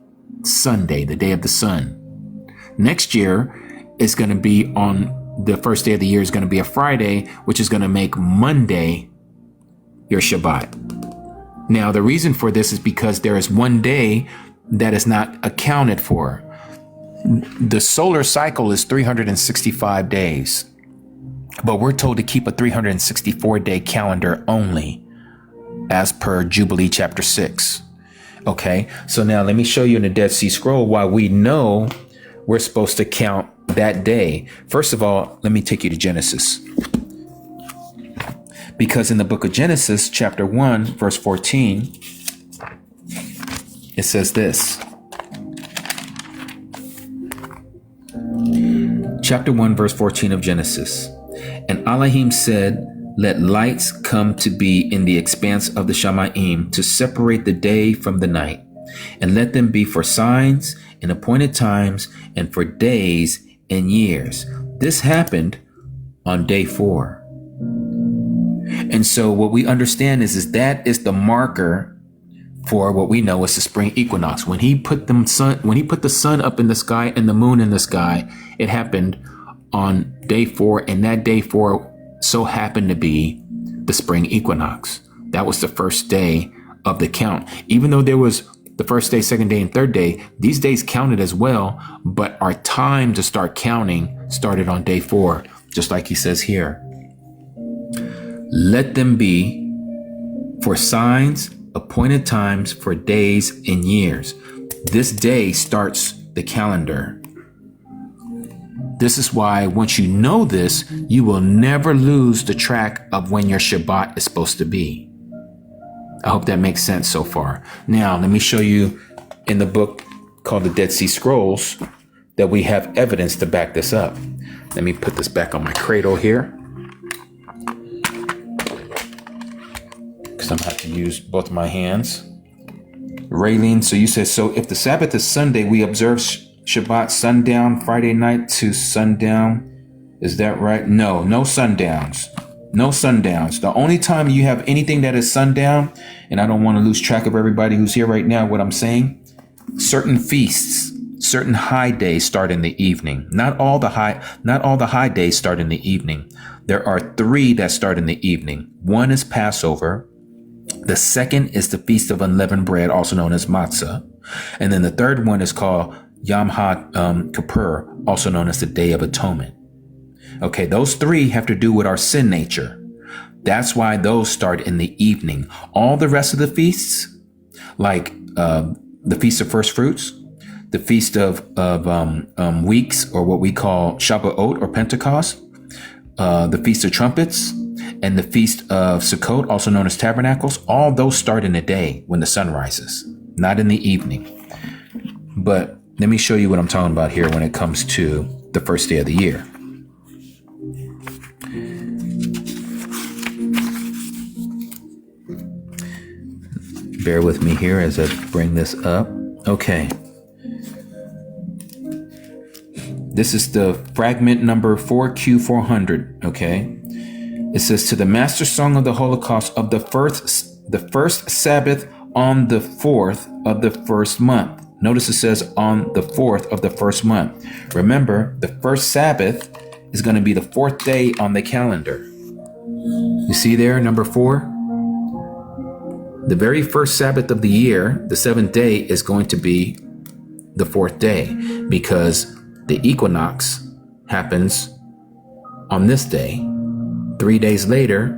Sunday, the day of the sun. Next year is going to be on the first day of the year is going to be a Friday, which is going to make Monday your Shabbat. Now, the reason for this is because there is one day that is not accounted for. The solar cycle is 365 days, but we're told to keep a 364-day calendar only, as per Jubilee chapter 6. Okay, so now let me show you in the Dead Sea Scroll why we know we're supposed to count that day. First of all, let me take you to Genesis. Because in the book of Genesis, chapter 1, verse 14, it says this. Chapter 1, verse 14 of Genesis. And Elohim said, let lights come to be in the expanse of the Shamayim to separate the day from the night, and let them be for signs and appointed times and for days and years. This happened on day 4. And so what we understand is that is the marker for what we know as the spring equinox. When he put the sun up in the sky and the moon in the sky, it happened on day 4, and that day 4 so happened to be the spring equinox. That was the first day of the count. Even though there was the first day, second day, and third day, these days counted as well, but our time to start counting started on day 4, just like he says here. Let them be for signs, appointed times, for days and years. This day starts the calendar. This is why once you know this, you will never lose the track of when your Shabbat is supposed to be. I hope that makes sense so far. Now, let me show you in the book called the Dead Sea Scrolls that we have evidence to back this up. Let me put this back on my cradle here, because I'm going to have to use both my hands. Raylene, so you said, so if the Sabbath is Sunday, we observe Shabbat sundown, Friday night to sundown. Is that right? No sundowns. No sundowns. The only time you have anything that is sundown, and I don't want to lose track of everybody who's here right now, what I'm saying, certain feasts, certain high days start in the evening. Not all the high days start in the evening. there are 3 that start in the evening. One is Passover. The second is the Feast of Unleavened Bread, also known as Matzah. And then the third one is called Yom Kippur, also known as the Day of Atonement. Okay, those 3 have to do with our sin nature. That's why those start in the evening. All the rest of the feasts, like the Feast of First Fruits, the Feast of Weeks, or what we call Shabbat or Pentecost, the Feast of Trumpets, and the Feast of Sukkot, also known as Tabernacles, all those start in the day when the sun rises, not in the evening. But let me show you what I'm talking about here when it comes to the first day of the year. Bear with me here as I bring this up. Okay. This is the fragment number 4Q400, okay? It says, to the master song of the Holocaust of the first Sabbath on the 4th of the first month. Notice it says on the 4th of the first month. Remember, the first Sabbath is going to be the 4th day on the calendar. You see there, number 4? The very first Sabbath of the year, the 7th day, is going to be the 4th day because the equinox happens on this day. 3 days later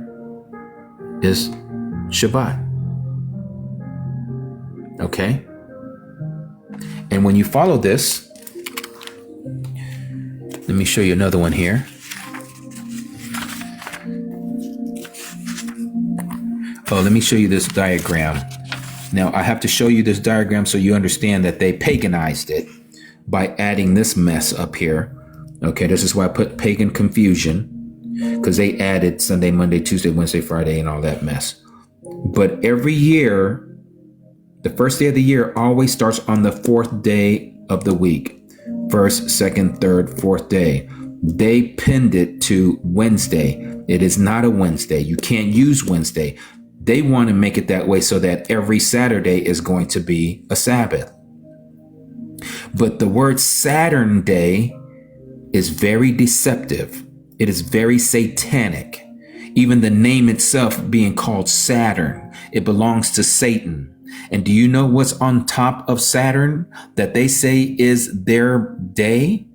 is Shabbat. Okay? And when you follow this, let me show you another one here. Oh, let me show you this diagram. Now, I have to show you this diagram so you understand that they paganized it by adding this mess up here. Okay, this is why I put pagan confusion, because they added Sunday, Monday, Tuesday, Wednesday, Friday, and all that mess. But every year, the first day of the year always starts on the 4th day of the week. 1st, 2nd, 3rd, 4th day. They pinned it to Wednesday. It is not a Wednesday. You can't use Wednesday. They want to make it that way so that every Saturday is going to be a Sabbath. But the word Saturn day is very deceptive. It is very satanic. Even the name itself being called Saturn, it belongs to Satan. And do you know what's on top of Saturn that they say is their day?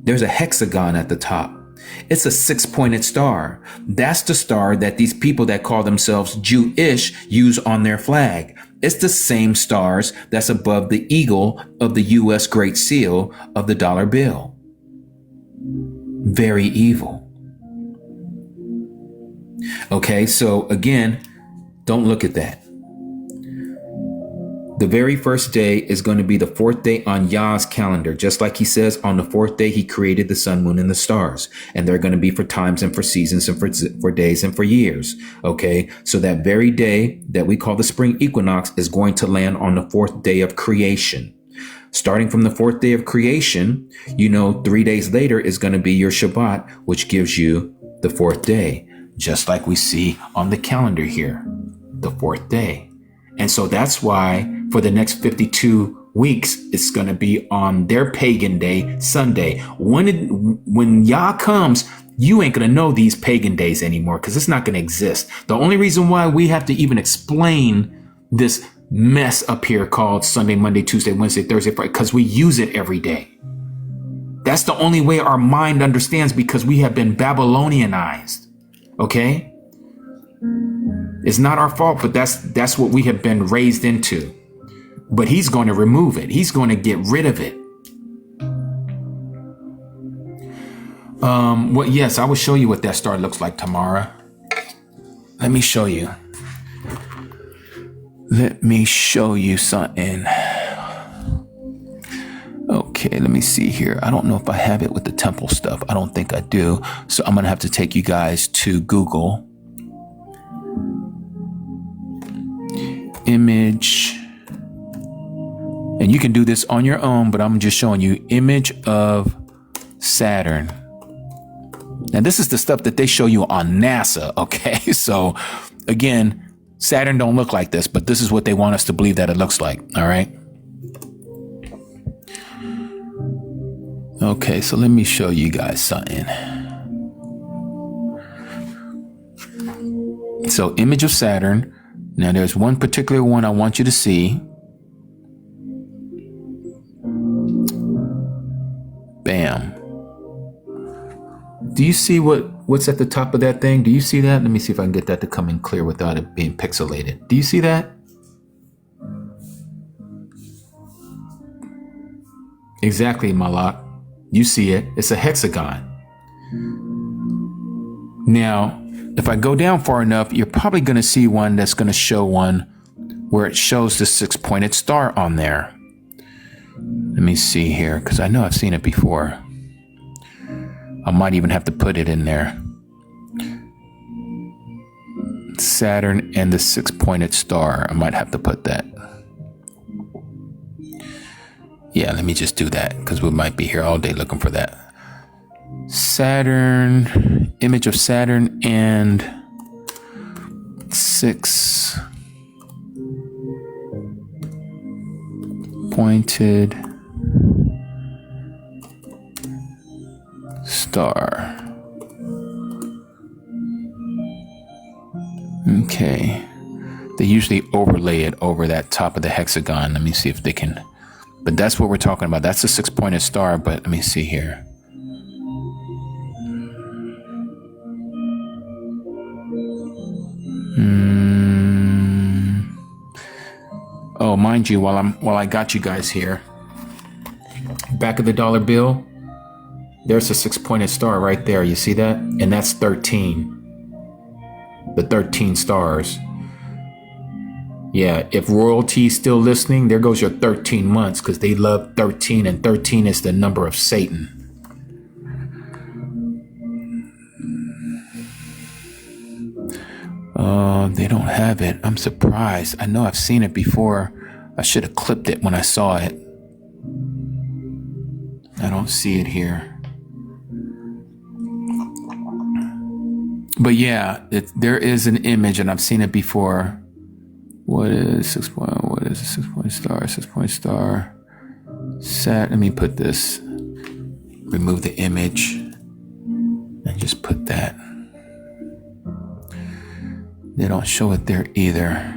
There's a hexagon at the top. It's a 6-pointed star. That's the star that these people that call themselves Jewish use on their flag. It's the same stars that's above the eagle of the U.S. Great Seal of the dollar bill. Very evil. Okay, so again, don't look at that. The very first day is going to be the 4th day on Yah's calendar. Just like he says, on the 4th day, he created the sun, moon, and the stars. And they're going to be for times and for seasons and for days and for years. Okay, so that very day that we call the spring equinox is going to land on the 4th day of creation. Starting from the 4th day of creation, 3 days later is going to be your Shabbat, which gives you the 4th day. Just like we see on the calendar here, the 4th day. And so that's why for the next 52 weeks, it's going to be on their pagan day, Sunday. When Yah comes, you ain't going to know these pagan days anymore because it's not going to exist. The only reason why we have to even explain this mess up here called Sunday, Monday, Tuesday, Wednesday, Thursday, Friday, because we use it every day. That's the only way our mind understands because we have been Babylonianized. Okay? It's not our fault, but that's what we have been raised into. But he's going to remove it. He's going to get rid of it. Yes, I will show you what that star looks like, Tamara. Let me show you. Let me show you something. Okay, let me see here. I don't know if I have it with the temple stuff. I don't think I do. So I'm going to have to take you guys to Google. Image, and you can do this on your own, but I'm just showing you image of Saturn. Now this is the stuff that they show you on NASA. Okay, so again, Saturn don't look like this, but this is what they want us to believe that it looks like. All right. Okay, so let me show you guys something. So image of Saturn. Now there's one particular one I want you to see. Bam. Do you see what's at the top of that thing? Do you see that? Let me see if I can get that to come in clear without it being pixelated. Do you see that? Exactly, Malak. You see it. It's a hexagon. Now, if I go down far enough, you're probably going to see one that's going to show one where it shows the 6-pointed star on there. Let me see here, because I know I've seen it before. I might even have to put it in there. Saturn and the 6-pointed star. I might have to put that. Yeah, let me just do that, because we might be here all day looking for that. Saturn, image of Saturn and 6-pointed star. Okay. They usually overlay it over that top of the hexagon. Let me see if they can. But that's what we're talking about. That's a 6-pointed star, but let me see here. Oh, mind you, while I got you guys here, back of the dollar bill, there's a 6-pointed star right there. You see that? And that's 13. The 13 stars. Yeah, if royalty's still listening, there goes your 13 months, because they love 13, and 13 is the number of Satan. They don't have it. I'm surprised. I know I've seen it before. I should have clipped it when I saw it. I don't see it here. But yeah, there is an image, and I've seen it before. What is 6-point? What is a 6-point star? 6-point star. Let me put this. Remove the image and just put that. They don't show it there either.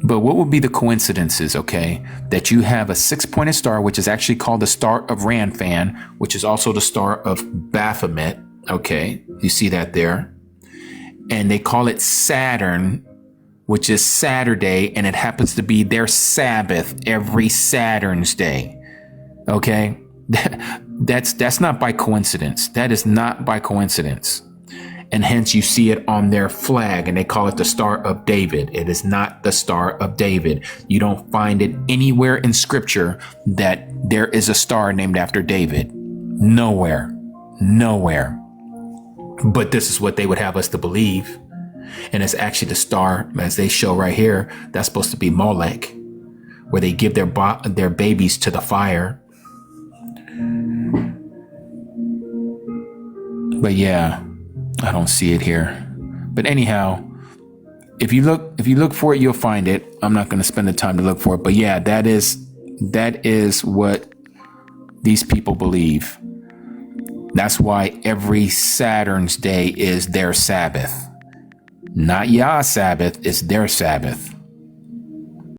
But what would be the coincidences, okay, that you have a 6-pointed star, which is actually called the star of Ranfan, which is also the star of Baphomet, okay? You see that there. And they call it Saturn, which is Saturday, and it happens to be their Sabbath every Saturn's day, okay? That's not by coincidence. That is not by coincidence. And hence you see it on their flag, and they call it the Star of David. It is not the Star of David. You don't find it anywhere in Scripture that there is a star named after David. Nowhere. Nowhere. But this is what they would have us to believe. And it's actually the star, as they show right here, that's supposed to be Molech, where they give their babies to the fire. But yeah, I don't see it here. But anyhow, if you look for it, you'll find it. I'm not going to spend the time to look for it. But yeah, that is what these people believe. That's why every Saturn's day is their Sabbath. Not Yah's Sabbath, it's their Sabbath.